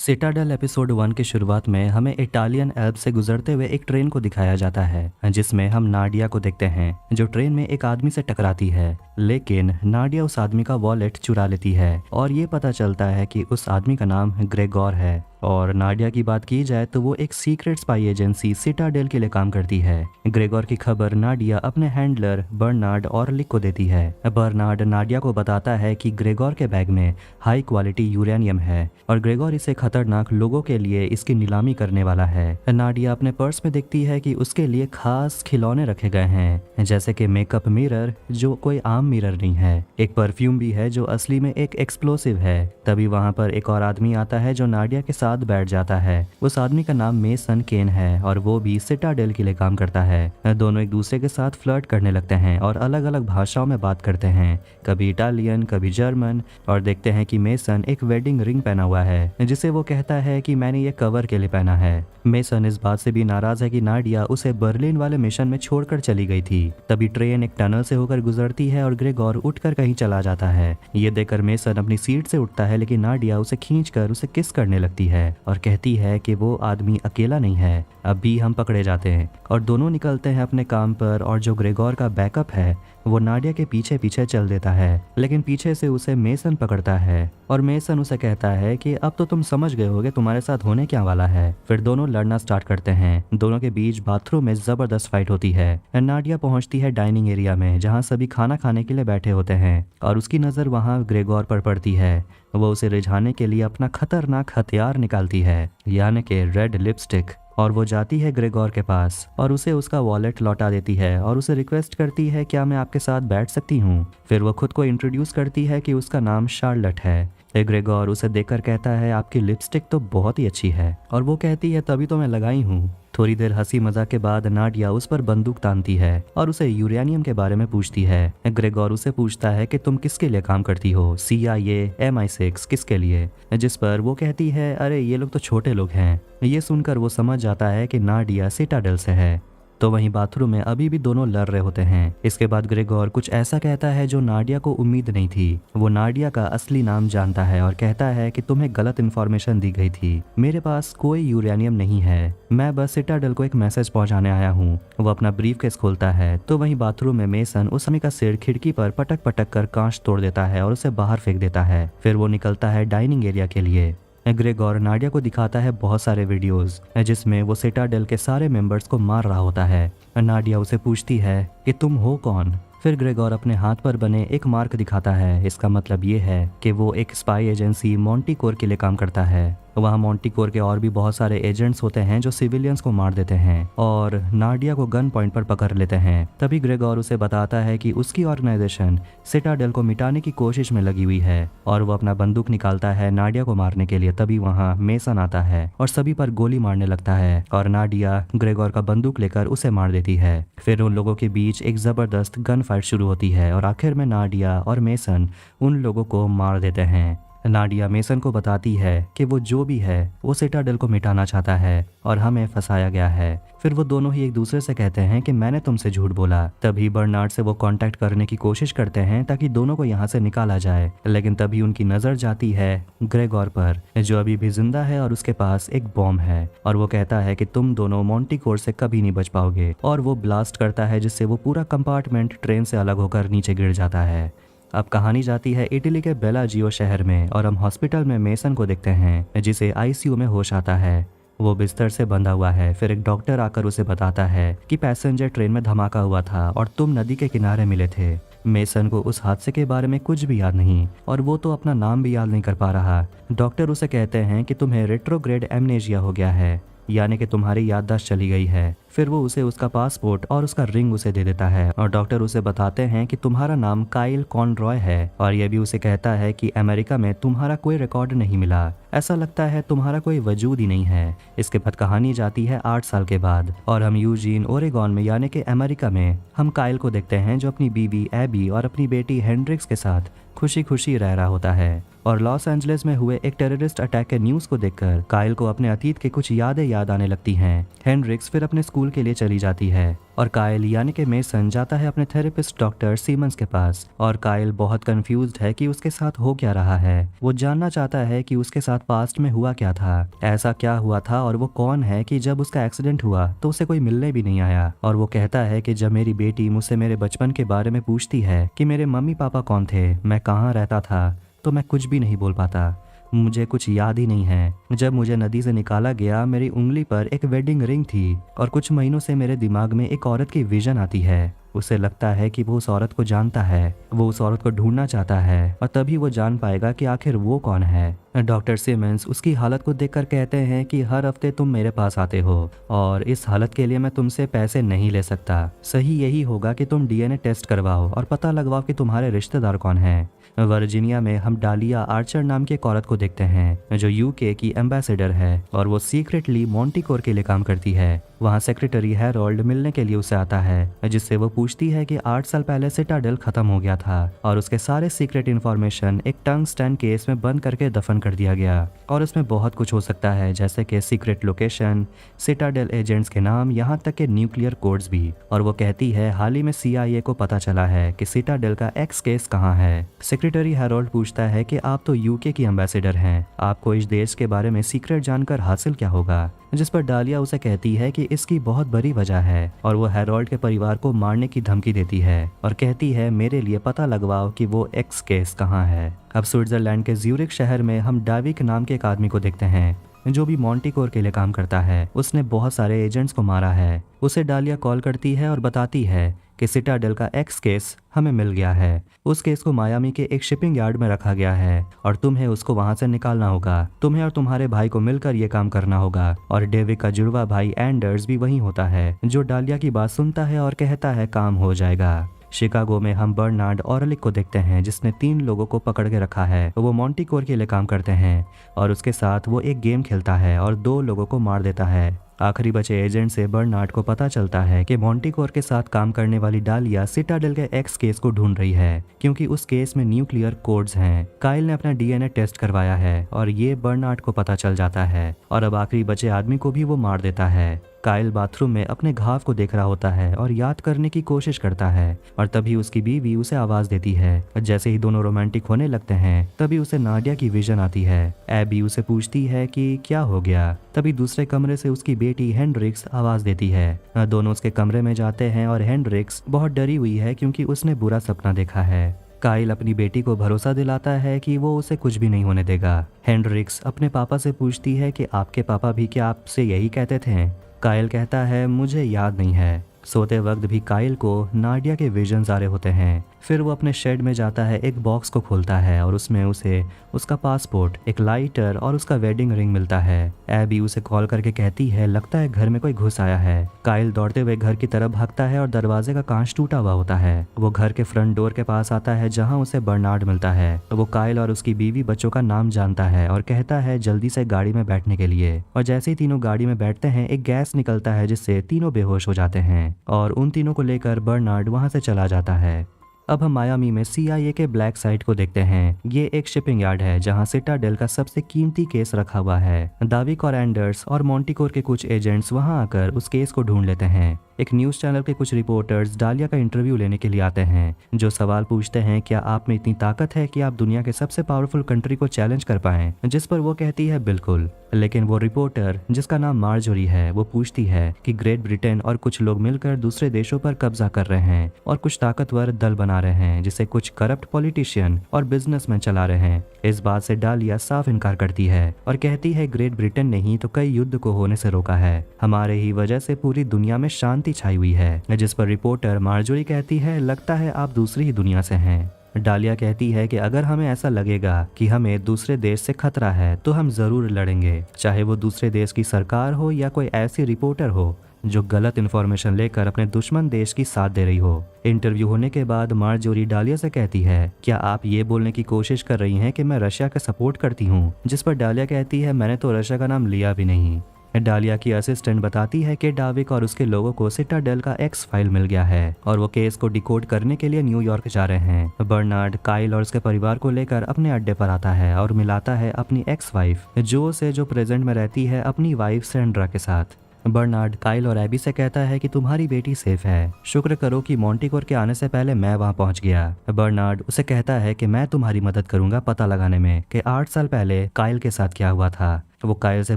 Citadel episode 1 की शुरुआत में हमें इटालियन एल्प से गुजरते हुए एक ट्रेन को दिखाया जाता है, जिसमें हम नाडिया को देखते हैं जो ट्रेन में एक आदमी से टकराती है। लेकिन नाडिया उस आदमी का वॉलेट चुरा लेती है और ये पता चलता है कि उस आदमी का नाम ग्रेगोर है। और नाडिया की बात की जाए तो वो एक सीक्रेट स्पाई एजेंसी सिटाडेल के लिए काम करती है। ग्रेगोर की खबर नाडिया अपने हैंडलर बर्नार्ड ऑरलिक को देती है। बर्नार्ड नाडिया को बताता है कि ग्रेगोर के बैग में हाई क्वालिटी यूरेनियम है और ग्रेगोर इसे खतरनाक लोगों के लिए इसकी नीलामी करने वाला है। नाडिया अपने पर्स में देखती है कि उसके लिए खास खिलौने रखे गए हैं, जैसे कि मेकअप मिरर जो कोई आम मिरर नहीं है। एक परफ्यूम भी है जो असली में एक एक्सप्लोसिव है। तभी वहाँ पर एक और आदमी आता है जो नाडिया के साथ बैठ जाता है। उस आदमी का नाम मेसन केन है और वो भी सिटाडेल के लिए काम करता है। दोनों एक दूसरे के साथ फ्लर्ट करने लगते हैं और अलग अलग भाषाओं में बात करते हैं, कभी इटालियन कभी जर्मन। और देखते हैं कि मेसन एक वेडिंग रिंग पहना हुआ है जिसे वो कहता है कि मैंने ये कवर के लिए पहना है। मेसन इस बात से भी नाराज है कि नाडिया उसे बर्लिन वाले मिशन में छोड़कर चली गई थी। तभी ट्रेन एक टनल से होकर गुजरती है और ग्रेगोर उठकर कहीं चला जाता है। ये देखकर मेसन अपनी सीट से उठता है, लेकिन नाडिया उसे खींचकर उसे किस करने लगती है और कहती है कि वो आदमी अकेला नहीं है, अब भी हम पकड़े जाते हैं। और दोनों निकलते हैं अपने काम पर और जो ग्रेगोर का बैकअप है वो नाडिया के पीछे पीछे चल देता है, लेकिन पीछे से उसे मेसन पकड़ता है और मेसन उसे कहता है कि अब तो तुम समझ गए होगे तुम्हारे साथ होने क्या वाला है। फिर दोनों लड़ना स्टार्ट करते हैं। दोनों के बीच बाथरूम में जबरदस्त फाइट होती है। नाडिया पहुंचती है डाइनिंग एरिया में जहां सभी खाना खाने के लिए बैठे होते हैं और उसकी नजर वहां ग्रेगोर पर पड़ती है। वो उसे रिझाने के लिए अपना खतरनाक हथियार निकालती है, यानी कि रेड लिपस्टिक। और वो जाती है ग्रेगोर के पास और उसे उसका वॉलेट लौटा देती है और उसे रिक्वेस्ट करती है क्या मैं आपके साथ बैठ सकती हूँ। फिर वो खुद को इंट्रोड्यूस करती है कि उसका नाम शार्लट है। ग्रेगोर उसे देखकर कहता है आपकी लिपस्टिक तो बहुत ही अच्छी है, और वो कहती है तभी तो मैं लगाई हूँ। थोड़ी देर हंसी मजाक के बाद नाडिया उस पर बंदूक तानती है और उसे यूरेनियम के बारे में पूछती है। ग्रेगोर उसे पूछता है कि तुम किसके लिए काम करती हो, CIA, MI6 किसके लिए, जिस पर वो कहती है अरे ये लोग तो छोटे लोग हैं। ये सुनकर वो समझ जाता है कि नाडिया सिटाडेल से है। तो वहीं बाथरूम में अभी भी दोनों लड़ रहे होते हैं। इसके बाद ग्रेगोर कुछ ऐसा कहता है जो नाडिया को उम्मीद नहीं थी। वो नाडिया का असली नाम जानता है और कहता है कि तुम्हें गलत इन्फॉर्मेशन दी गई थी, मेरे पास कोई यूरेनियम नहीं है, मैं बस सिटाडेल को एक मैसेज पहुंचाने आया हूँ। वो अपना ब्रीफकेस खोलता है तो वहीं बाथरूम में मेसन उस आदमी का सिर खिड़की पर पटक पटक कर कांच तोड़ देता है और उसे बाहर फेंक देता है। फिर वो निकलता है डाइनिंग एरिया के लिए। ग्रेगोर नाडिया को दिखाता है बहुत सारे वीडियोस जिसमें वो सिटाडेल के सारे मेंबर्स को मार रहा होता है। नाडिया उसे पूछती है कि तुम हो कौन। फिर ग्रेगोर अपने हाथ पर बने एक मार्क दिखाता है। इसका मतलब ये है कि वो एक स्पाई एजेंसी मॉन्टीकोर के लिए काम करता है। वहाँ मॉन्टीकोर के और भी बहुत सारे एजेंट्स होते हैं जो सिविलियंस को मार देते हैं और नाडिया को गन पॉइंट पर पकड़ लेते हैं। तभी ग्रेगोर उसे बताता है कि उसकी ऑर्गेनाइजेशन सिटाडेल को मिटाने की कोशिश में लगी हुई है और वो अपना बंदूक निकालता है नाडिया को मारने के लिए। तभी वहाँ मेसन आता है और सभी पर गोली मारने लगता है और नाडिया ग्रेगोर का बंदूक लेकर उसे मार देती है। फिर उन लोगों के बीच एक जबरदस्त गन फाइट शुरू होती है और आखिर में नाडिया और मेसन उन लोगों को मार देते हैं। नाडिया मेसन को बताती है कि वो जो भी है वो सिटाडेल को मिटाना चाहता है और हमें फंसाया गया है। फिर वो दोनों ही एक दूसरे से कहते हैं कि मैंने तुमसे झूठ बोला। तभी बर्नार्ड से वो कांटेक्ट करने की कोशिश करते हैं ताकि दोनों को यहाँ से निकाला जाए, लेकिन तभी उनकी नजर जाती है ग्रेगोर पर जो अभी भी जिंदा है और उसके पास एक बॉम्ब है और वो कहता है कि तुम दोनों मॉन्टीकोर से कभी नहीं बच पाओगे। और वो ब्लास्ट करता है जिससे वो पूरा कंपार्टमेंट ट्रेन से अलग होकर नीचे गिर जाता है। अब कहानी जाती है इटली के बेलाजियो शहर में और हम हॉस्पिटल में मेसन को देखते हैं जिसे ICU में होश आता है। वो बिस्तर से बंधा हुआ है। फिर एक डॉक्टर आकर उसे बताता है कि पैसेंजर ट्रेन में धमाका हुआ था और तुम नदी के किनारे मिले थे। मेसन को उस हादसे के बारे में कुछ भी याद नहीं और वो तो अपना नाम भी याद नहीं कर पा रहा। डॉक्टर उसे कहते हैं कि तुम्हें रेट्रोग्रेड एमनेजिया हो गया है, यानी कि तुम्हारी याददाश्त चली गई है। फिर वो उसे उसका पासपोर्ट और उसका रिंग उसे दे देता है और डॉक्टर उसे बताते हैं कि तुम्हारा नाम काइल कॉनरॉय है और ये भी उसे कहता है कि अमेरिका में तुम्हारा कोई रिकॉर्ड नहीं मिला, ऐसा लगता है तुम्हारा कोई वजूद ही नहीं है। इसके बाद कहानी जाती है 8 साल के बाद और हम यूजीन ओरेगॉन में यानी कि अमेरिका में हम काइल को देखते हैं जो अपनी बीवी एबी और अपनी बेटी हेंड्रिक्स के साथ खुशी खुशी रह रहा होता है। और लॉस एंजलिस में हुए एक टेररिस्ट अटैक के न्यूज़ को देखकर काइल को अपने अतीत की कुछ यादें याद आने लगती हैं। हेंड्रिक्स फिर अपने स्कूल के लिए चली जाती है और काइल यानी कि मेसन जाता है अपने थेरेपिस्ट डॉक्टर सीमंस के पास। और काइल बहुत कंफ्यूज्ड है कि उसके साथ हो क्या रहा है। वो जानना चाहता है कि उसके साथ पास्ट में हुआ क्या था, ऐसा क्या हुआ था और वो कौन है कि जब उसका एक्सीडेंट हुआ तो उसे कोई मिलने भी नहीं आया। और वो कहता है कि जब मेरी बेटी मुझसे मेरे बचपन के बारे में पूछती है कि मेरे मम्मी पापा कौन थे, मैं कहाँ रहता था, तो मैं कुछ भी नहीं बोल पाता। मुझे कुछ याद ही नहीं है। जब मुझे नदी से निकाला गया मेरी उंगली पर एक वेडिंग रिंग थी और कुछ महीनों से मेरे दिमाग में एक औरत की विजन आती है। उसे लगता है कि वो उस औरत को जानता है, वो उस औरत को ढूंढना चाहता है और तभी वो जान पाएगा कि आखिर वो कौन है। डॉक्टर सिमंस उसकी हालत को देखकर कहते हैं कि हर हफ्ते तुम मेरे पास आते हो और इस हालत के लिए मैं तुमसे पैसे नहीं ले सकता। सही यही होगा कि तुम डीएनए टेस्ट करवाओ और पता लगवाओ कि तुम्हारे रिश्तेदार कौन हैं। वर्जीनिया में हम डालिया आर्चर नाम की एक औरत को देखते हैं जो यूके की एम्बेसडर है और वो सीक्रेटली मॉन्टिकोर के लिए काम करती है। वहाँ सेक्रेटरी हैरोल्ड मिलने के लिए उसे आता है, जिससे वो पूछती है कि 8 साल पहले सिटाडेल खत्म हो गया था और उसके सारे सीक्रेट इन्फॉर्मेशन एक टंगस्टन केस में बंद करके दफन कर दिया गया। और इसमें बहुत कुछ हो सकता है, जैसे कि सीक्रेट लोकेशन, सिटाडेल एजेंट्स के नाम, यहाँ तक के न्यूक्लियर कोड्स भी। और वो कहती है हाल ही में CIA को पता चला है कि सिटाडेल का एक्स केस कहाँ है। सेक्रेटरी हैरोल्ड पूछता है कि आप तो यूके की एम्बेसडर हैं, आपको इस देश के बारे में सीक्रेट जानकर हासिल क्या होगा। जिस पर डालिया उसे कहती है कि इसकी बहुत बड़ी वजह है और वो हैरोल्ड के परिवार को मारने की धमकी देती है और कहती है मेरे लिए पता लगवाओ कि वो एक्स केस कहाँ है। अब स्विट्जरलैंड के ज्यूरिख शहर में हम डाविक नाम के एक आदमी को देखते हैं जो भी मॉन्टिकोर के लिए काम करता है। उसने बहुत सारे एजेंट्स को मारा है। उसे डालिया कॉल करती है और बताती है कि सिटाडेल का एक्स केस हमें मिल गया है। उस केस को मायामी के एक शिपिंग यार्ड में रखा गया है और तुम्हें उसको वहां से निकालना होगा। तुम्हें और तुम्हारे भाई को मिलकर ये काम करना होगा। और डेविड का जुड़वा भाई एंडर्स भी वहीं होता है, जो डालिया की बात सुनता है और कहता है काम हो जाएगा। शिकागो में हम बर्नार्ड ऑरलिक को देखते हैं जिसने 3 लोगों को पकड़ के रखा है। वो मॉन्टिकोर के लिए काम करते हैं और उसके साथ वो एक गेम खेलता है और 2 लोगों को मार देता है। आखिरी बचे एजेंट से बर्नार्ड को पता चलता है कि मॉन्टिकोर के साथ काम करने वाली डालिया सिटाडेल के एक्स केस को ढूंढ रही है, क्योंकि उस केस में न्यूक्लियर कोड्स हैं। काइल ने अपना डीएनए टेस्ट करवाया है और ये बर्नार्ड को पता चल जाता है और अब आखिरी बचे आदमी को भी वो मार देता है। काइल बाथरूम में अपने घाव को देख रहा होता है और याद करने की कोशिश करता है और तभी उसकी बीवी उसे आवाज देती है। जैसे ही दोनों रोमांटिक होने लगते हैं तभी उसे नाडिया की विजन आती है। एबी उसे पूछती है कि क्या हो गया। तभी दूसरे कमरे से उसकी बेटी हेंड्रिक्स आवाज देती है। दोनों उसके कमरे में जाते हैं और हेंड्रिक्स बहुत डरी हुई है क्योंकि उसने बुरा सपना देखा है। काइल अपनी बेटी को भरोसा दिलाता है कि वो उसे कुछ भी नहीं होने देगा। हेंड्रिक्स अपने पापा से पूछती है कि आपके पापा भी क्या आपसे यही कहते थे। काइल कहता है मुझे याद नहीं है। सोते वक्त भी काइल को नाडिया के विजन्स आ रहे होते हैं। फिर वो अपने शेड में जाता है, एक बॉक्स को खोलता है और उसमें उसे उसका पासपोर्ट, एक लाइटर और उसका वेडिंग रिंग मिलता है। एबी उसे कॉल करके कहती है लगता है घर में कोई घुस आया है। काइल दौड़ते हुए घर की तरफ भागता है और दरवाजे का कांच टूटा हुआ होता है। वो घर के फ्रंट डोर के पास आता है जहाँ उसे बर्नार्ड मिलता है। वो काइल और उसकी बीवी बच्चों का नाम जानता है और कहता है जल्दी से गाड़ी में बैठने के लिए। और जैसे ही तीनों गाड़ी में बैठते हैं एक गैस निकलता है जिससे तीनों बेहोश हो जाते हैं और उन तीनों को लेकर बर्नार्ड वहां से चला जाता है। अब हम मायामी में CIA के ब्लैक साइट को देखते हैं। ये एक शिपिंग यार्ड है जहां सिटाडेल का सबसे कीमती केस रखा हुआ है। दाविक और एंडर्स और मॉन्टिकोर के कुछ एजेंट्स वहां आकर उस केस को ढूंढ लेते हैं। एक न्यूज चैनल के कुछ रिपोर्टर्स डालिया का इंटरव्यू लेने के लिए आते हैं, जो सवाल पूछते हैं क्या आप में इतनी ताकत है कि आप दुनिया के सबसे पावरफुल कंट्री को चैलेंज कर पाएं। जिस पर वो कहती है बिल्कुल। लेकिन वो रिपोर्टर जिसका नाम मार्जोरी है वो पूछती है कि ग्रेट ब्रिटेन और कुछ लोग मिलकर दूसरे देशों पर कब्जा कर रहे हैं और कुछ ताकतवर दल बना रहे हैं जिसे कुछ करप्ट पॉलिटिशियन और बिजनेसमैन चला रहे हैं। इस बात से डालिया साफ इनकार करती है और कहती है ग्रेट ब्रिटेन ने ही तो कई युद्ध को होने से रोका है, हमारे ही वजह से पूरी दुनिया में शांति छाई हुई है। जिस पर रिपोर्टर मार्जोरी कहती है लगता है आप दूसरी ही दुनिया से हैं। डालिया कहती है कि अगर हमें ऐसा लगेगा कि हमें दूसरे देश से खतरा है तो हम जरूर लड़ेंगे, चाहे वो दूसरे देश की सरकार हो या कोई ऐसी रिपोर्टर हो जो गलत इन्फॉर्मेशन लेकर अपने दुश्मन देश की साथ दे रही हो। इंटरव्यू होने के बाद मार्जोरी डालिया से कहती है क्या आप ये बोलने की कोशिश कर रही हैं कि मैं रशिया का सपोर्ट करती हूँ। जिस पर डालिया कहती है मैंने तो रशिया का नाम लिया भी नहीं। डालिया की असिस्टेंट बताती है कि डाविक और उसके लोगों को सिटाडेल का एक्स फाइल मिल गया है और वो केस को डिकोड करने के लिए न्यूयॉर्क जा रहे हैं। बर्नार्ड काइल और उसके परिवार को लेकर अपने अड्डे पर आता है और मिलाता है अपनी एक्स वाइफ जो प्रेजेंट में रहती है अपनी वाइफ सैंड्रा के साथ। बर्नार्ड काइल और एबी से कहता है कि तुम्हारी बेटी सेफ है, शुक्र करो कि मॉन्टिकोर के आने से पहले मैं वहां पहुंच गया। बर्नार्ड उसे कहता है कि मैं तुम्हारी मदद करूंगा पता लगाने में कि 8 साल पहले काइल के साथ क्या हुआ था। वो काइल से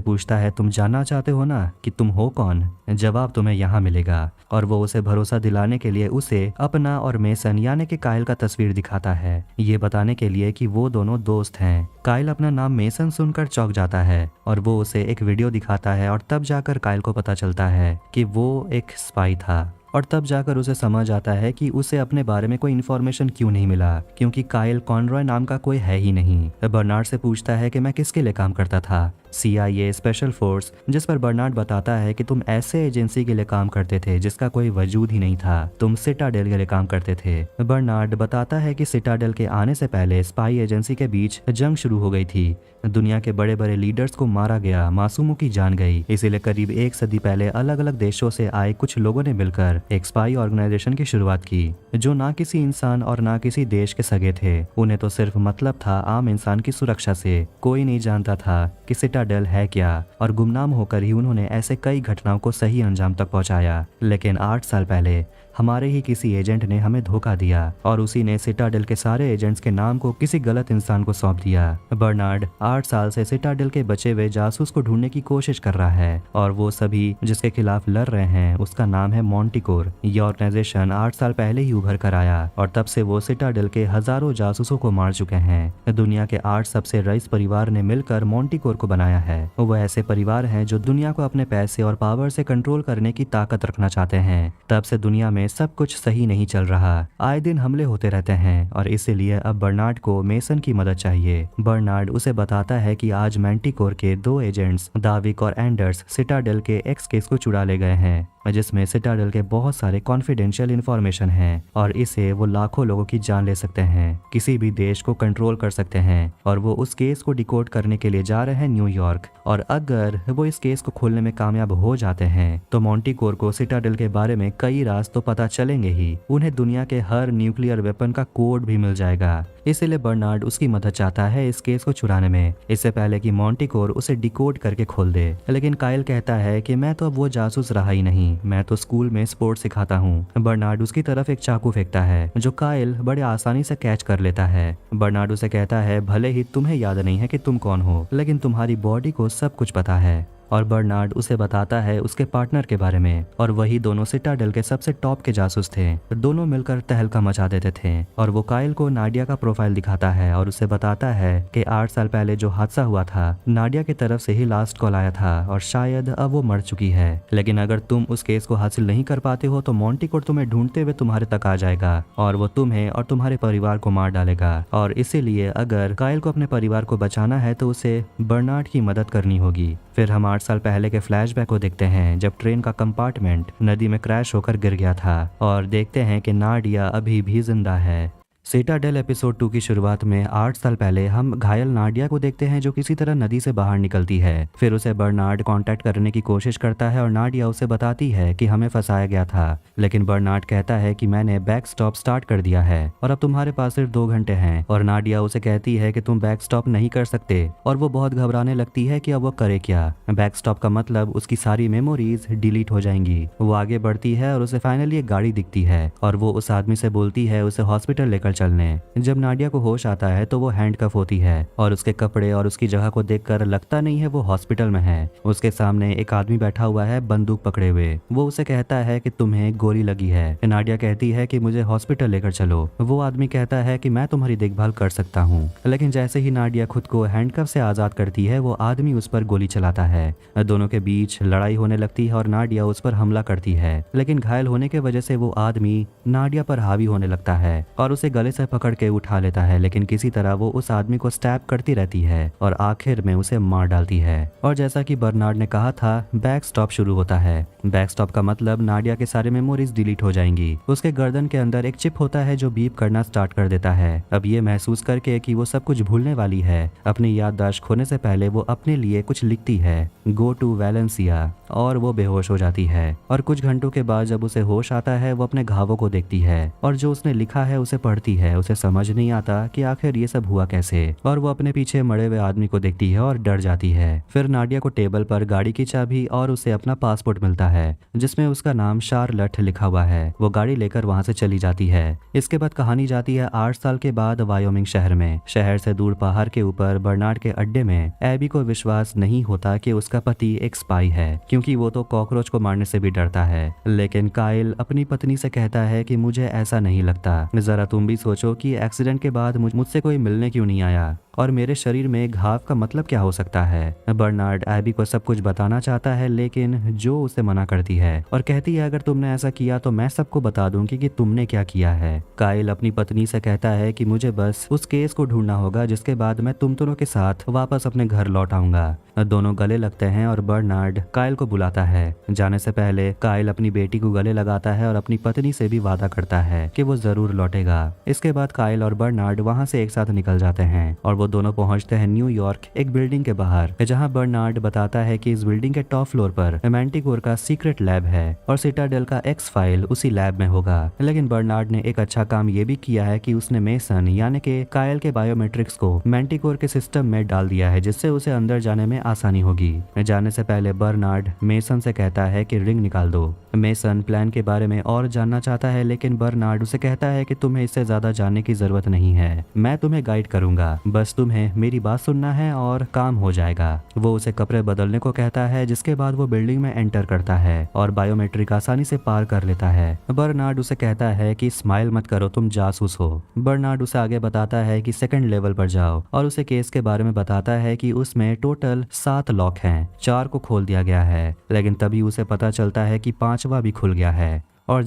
पूछता है तुम जानना चाहते हो ना कि तुम हो कौन? जवाब तुम्हें यहाँ मिलेगा। और वो उसे भरोसा दिलाने के लिए उसे अपना और मेसन यानी कि काइल का तस्वीर दिखाता है, ये बताने के लिए कि वो दोनों दोस्त हैं। काइल अपना नाम मेसन सुनकर चौंक जाता है और वो उसे एक वीडियो दिखाता है और तब जाकर काइल को पता चलता है कि वो एक स्पाई था। और तब जाकर उसे समझ आता है कि उसे अपने बारे में कोई इन्फॉर्मेशन क्यों नहीं मिला, क्योंकि काइल कॉनरॉय नाम का कोई है ही नहीं। बर्नार्ड से पूछता है कि मैं किसके लिए काम करता था। CIA स्पेशल फोर्स, जिस पर बर्नार्ड बताता है कि तुम ऐसे एजेंसी के लिए काम करते थे जिसका कोई वजूद ही नहीं था, तुम सिटाडेल के लिए काम करते थे। बर्नार्ड बताता है कि सिटाडेल के आने से पहले स्पाई एजेंसी के बीच जंग शुरू हो गई थी। दुनिया के बड़े बड़े लीडर्स को मारा गया, मासूमों की जान गई। इसीलिए करीब 1 सदी पहले अलग अलग देशों से आए कुछ लोगों ने मिलकर एक स्पाई ऑर्गेनाइजेशन की शुरुआत की, जो ना किसी इंसान और ना किसी देश के सगे थे। उन्हें तो सिर्फ मतलब था आम इंसान की सुरक्षा से। कोई नहीं जानता था कि सिटाडेल है क्या, और गुमनाम होकर ही उन्होंने ऐसे कई घटनाओं को सही अंजाम तक पहुंचाया। लेकिन 8 साल पहले हमारे ही किसी एजेंट ने हमें धोखा दिया और उसी ने सिटाडेल के सारे एजेंट्स के नाम को किसी गलत इंसान को सौंप दिया। बर्नार्ड 8 साल से सिटाडेल के बचे हुए जासूस को ढूंढने की कोशिश कर रहा है और वो सभी जिसके खिलाफ लड़ रहे हैं उसका नाम है मॉन्टिकोर। ये ऑर्गेनाइजेशन 8 साल पहले ही उभर कर आया और तब से वो सिटाडेल के हजारों जासूसों को मार चुके हैं। दुनिया के 8 सबसे रईस परिवार ने मिलकर मॉन्टिकोर को बनाया है। वो ऐसे परिवार हैं जो दुनिया को अपने पैसे और पावर से कंट्रोल करने की ताकत रखना चाहते हैं। तब से दुनिया में सब कुछ सही नहीं चल रहा, आए दिन हमले होते रहते हैं और इसीलिए अब बर्नार्ड को मेसन की मदद चाहिए। बर्नार्ड उसे बताता है कि आज मैंटिकोर के 2 एजेंट्स दाविक और एंडर्स सिटाडेल के एक्स केस को चुरा ले गए हैं, जिसमें सिटाडेल के बहुत सारे कॉन्फिडेंशियल इंफॉर्मेशन हैं और इसे वो लाखों लोगों की जान ले सकते हैं, किसी भी देश को कंट्रोल कर सकते हैं। और वो उस केस को डिकोड करने के लिए जा रहे हैं न्यूयॉर्क, और अगर वो इस केस को खोलने में कामयाब हो जाते हैं तो मॉन्टिकोर को सिटाडेल के बारे में कई राज तो पता चलेंगे ही, उन्हें दुनिया के हर न्यूक्लियर वेपन का कोड भी मिल जाएगा। इसीलिए बर्नार्ड उसकी मदद चाहता है इस केस को चुराने में, इससे पहले कि मॉन्टिकोर उसे डिकोड करके खोल दे। लेकिन काइल कहता है कि मैं तो अब वो जासूस रहा ही नहीं, मैं तो स्कूल में स्पोर्ट्स सिखाता हूँ। बर्नार्ड उसकी तरफ एक चाकू फेंकता है जो काइल बड़े आसानी से कैच कर लेता है। बर्नार्ड उसे कहता है भले ही तुम्हें याद नहीं है कि तुम कौन हो, लेकिन तुम्हारी बॉडी को सब कुछ पता है। और बर्नार्ड उसे बताता है उसके पार्टनर के बारे में, और वही दोनों सिटाडेल के सबसे टॉप के जासूस थे। दोनों मिलकर तहलका मचा देते थे। और वो काइल को नाडिया का प्रोफाइल दिखाता है और उसे बताता है कि 8 साल पहले जो हादसा हुआ था, नाडिया की तरफ से ही लास्ट कॉल आया था और शायद अब वो मर चुकी है। लेकिन अगर तुम उस केस को हासिल नहीं कर पाते हो तो मॉन्टिकोर तुम्हें ढूंढते हुए तुम्हारे तक आ जाएगा और वो तुम्हें और तुम्हारे परिवार को मार डालेगा। और इसीलिए अगर काइल को अपने परिवार को बचाना है तो उसे बर्नार्ड की मदद करनी होगी। फिर हम 8 साल पहले के फ्लैशबैक को देखते हैं जब ट्रेन का कंपार्टमेंट नदी में क्रैश होकर गिर गया था और देखते हैं कि नाडिया अभी भी जिंदा है। सिटाडेल एपिसोड 2 की शुरुआत में 8 साल पहले हम घायल नाडिया को देखते हैं जो किसी तरह नदी से बाहर निकलती है। फिर उसे बर्नार्ड कांटेक्ट करने की कोशिश करता है और नाडिया उसे बताती है कि हमें फंसाया गया था, लेकिन बर्नार्ड कहता है कि मैंने बैक स्टॉप स्टार्ट कर दिया है और अब तुम्हारे पास सिर्फ 2 घंटे हैं। और नाडिया उसे कहती है कि तुम बैक स्टॉप नहीं कर सकते और वो बहुत घबराने लगती है कि अब वो करे क्या। बैक स्टॉप का मतलब उसकी सारी मेमोरीज डिलीट हो जाएंगी। वो आगे बढ़ती है और उसे फाइनली एक गाड़ी दिखती है और वो उस आदमी से बोलती है उसे हॉस्पिटल लेकर चलने। जब नाडिया को होश आता है तो वो हैंडकफ होती है और उसके कपड़े और उसकी जगह को देखकर लगता नहीं है वो हॉस्पिटल में है। उसके सामने एक आदमी बैठा हुआ है बंदूक पकड़े हुए। वो उसे कहता है कि तुम्हें गोली लगी है। नाडिया कहती है कि मुझे हॉस्पिटल लेकर चलो। वो आदमी कहता है कि मैं तुम्हारी देखभाल कर सकता हूँ। लेकिन जैसे ही नाडिया खुद को हैंडकफ से आजाद करती है वो आदमी उस पर गोली चलाता है। दोनों के बीच लड़ाई होने लगती है और नाडिया उस पर हमला करती है, लेकिन घायल होने की वजह से वो आदमी नाडिया पर हावी होने लगता है और उसे गले से पकड़ के उठा लेता है। लेकिन किसी तरह वो उस आदमी को स्टैब करती रहती है और आखिर में उसे मार डालती है। और जैसा कि बर्नार्ड ने कहा था, बैक स्टॉप शुरू होता है। बैक स्टॉप का मतलब नाडिया के सारे मेमोरीज डिलीट हो जाएंगी। उसके गर्दन के अंदर एक चिप होता है जो बीप करना स्टार्ट कर देता है। अब ये महसूस करके कि वो सब कुछ भूलने वाली है, अपनी याददाश्त खोने से पहले वो अपने लिए कुछ लिखती है, गो टू वैलेंसिया, और वो बेहोश हो जाती है। और कुछ घंटों के बाद जब उसे होश आता है वो अपने घावों को देखती है और जो उसने लिखा है उसे पढ़ती है। उसे समझ नहीं आता कि आखिर ये सब हुआ कैसे, और वो अपने पीछे मरे हुए आदमी को देखती है और डर जाती है। फिर नाडिया को टेबल पर गाड़ी की चाबी और उसे अपना पासपोर्ट मिलता है जिसमें उसका नाम शार्लट लिखा हुआ है। वो गाड़ी लेकर वहां से चली जाती है। इसके बाद कहानी जाती है 8 साल के बाद वायोमिंग शहर में। शहर से दूर पहाड़ के ऊपर बर्नार्ड के अड्डे में एबी को विश्वास नहीं होता कि उसका पति एक स्पाई है, क्योंकि वो तो कॉकरोच को मारने से भी डरता है। लेकिन काइल अपनी पत्नी से कहता है कि मुझे ऐसा नहीं लगता, जरा तुम भी सोचो कि एक्सीडेंट के बाद मुझसे कोई मिलने क्यों नहीं आया, और मेरे शरीर में घाव का मतलब क्या हो सकता है। बर्नार्ड एबी को सब कुछ बताना चाहता है, लेकिन जो उसे मना करती है और कहती है अगर तुमने ऐसा किया तो मैं सबको बता दूंगी कि तुमने क्या किया है। काइल अपनी पत्नी से कहता है कि मुझे बस उस केस को ढूंढना होगा जिसके बाद मैं तुम दोनों के साथ वापस अपने घर लौट आऊंगा। दोनों गले लगते हैं और बर्नार्ड काइल को बुलाता है। जाने से पहले काइल अपनी बेटी को गले लगाता है और अपनी पत्नी से भी वादा करता है कि वो जरूर लौटेगा। इसके बाद काइल और बर्नार्ड वहां से एक साथ निकल जाते हैं और वो दोनों पहुंचते हैं न्यूयॉर्क एक बिल्डिंग के बाहर, जहां बर्नार्ड बताता है कि इस बिल्डिंग के टॉप फ्लोर पर मैंटिकोर का सीक्रेट लैब है और सिटाडेल का एक्स फाइल उसी लैब में होगा। लेकिन बर्नार्ड ने एक अच्छा काम ये भी किया है कि उसने मेसन यानी कि काइल के बायोमेट्रिक्स को मैंटिकोर के सिस्टम में डाल दिया है, जिससे उसे अंदर जाने में आसानी होगी। जाने से पहले बर्नार्ड मेसन से कहता है कि रिंग निकाल दो। मेसन प्लान के बारे में और जानना चाहता है, लेकिन बर्नार्ड उसे कहता है कि तुम्हें इससे ज्यादा जानने की जरूरत नहीं है, मैं तुम्हें गाइड करूंगा, बस तुम्हें मेरी बात सुनना है और काम हो जाएगा। वो उसे कपड़े बदलने को कहता है, जिसके बाद वो बिल्डिंग में एंटर करता है और बायोमेट्रिक आसानी से पार कर लेता है। बर्नार्ड उसे कहता है कि स्माइल मत करो, तुम जासूस हो। बर्नार्ड उसे आगे बताता है कि सेकंड लेवल पर जाओ और उसे केस के बारे में बताता है कि उसमें टोटल 7 लॉक हैं, 4 को खोल दिया गया है, लेकिन तभी उसे पता चलता है कि 5वां भी खुल गया है। और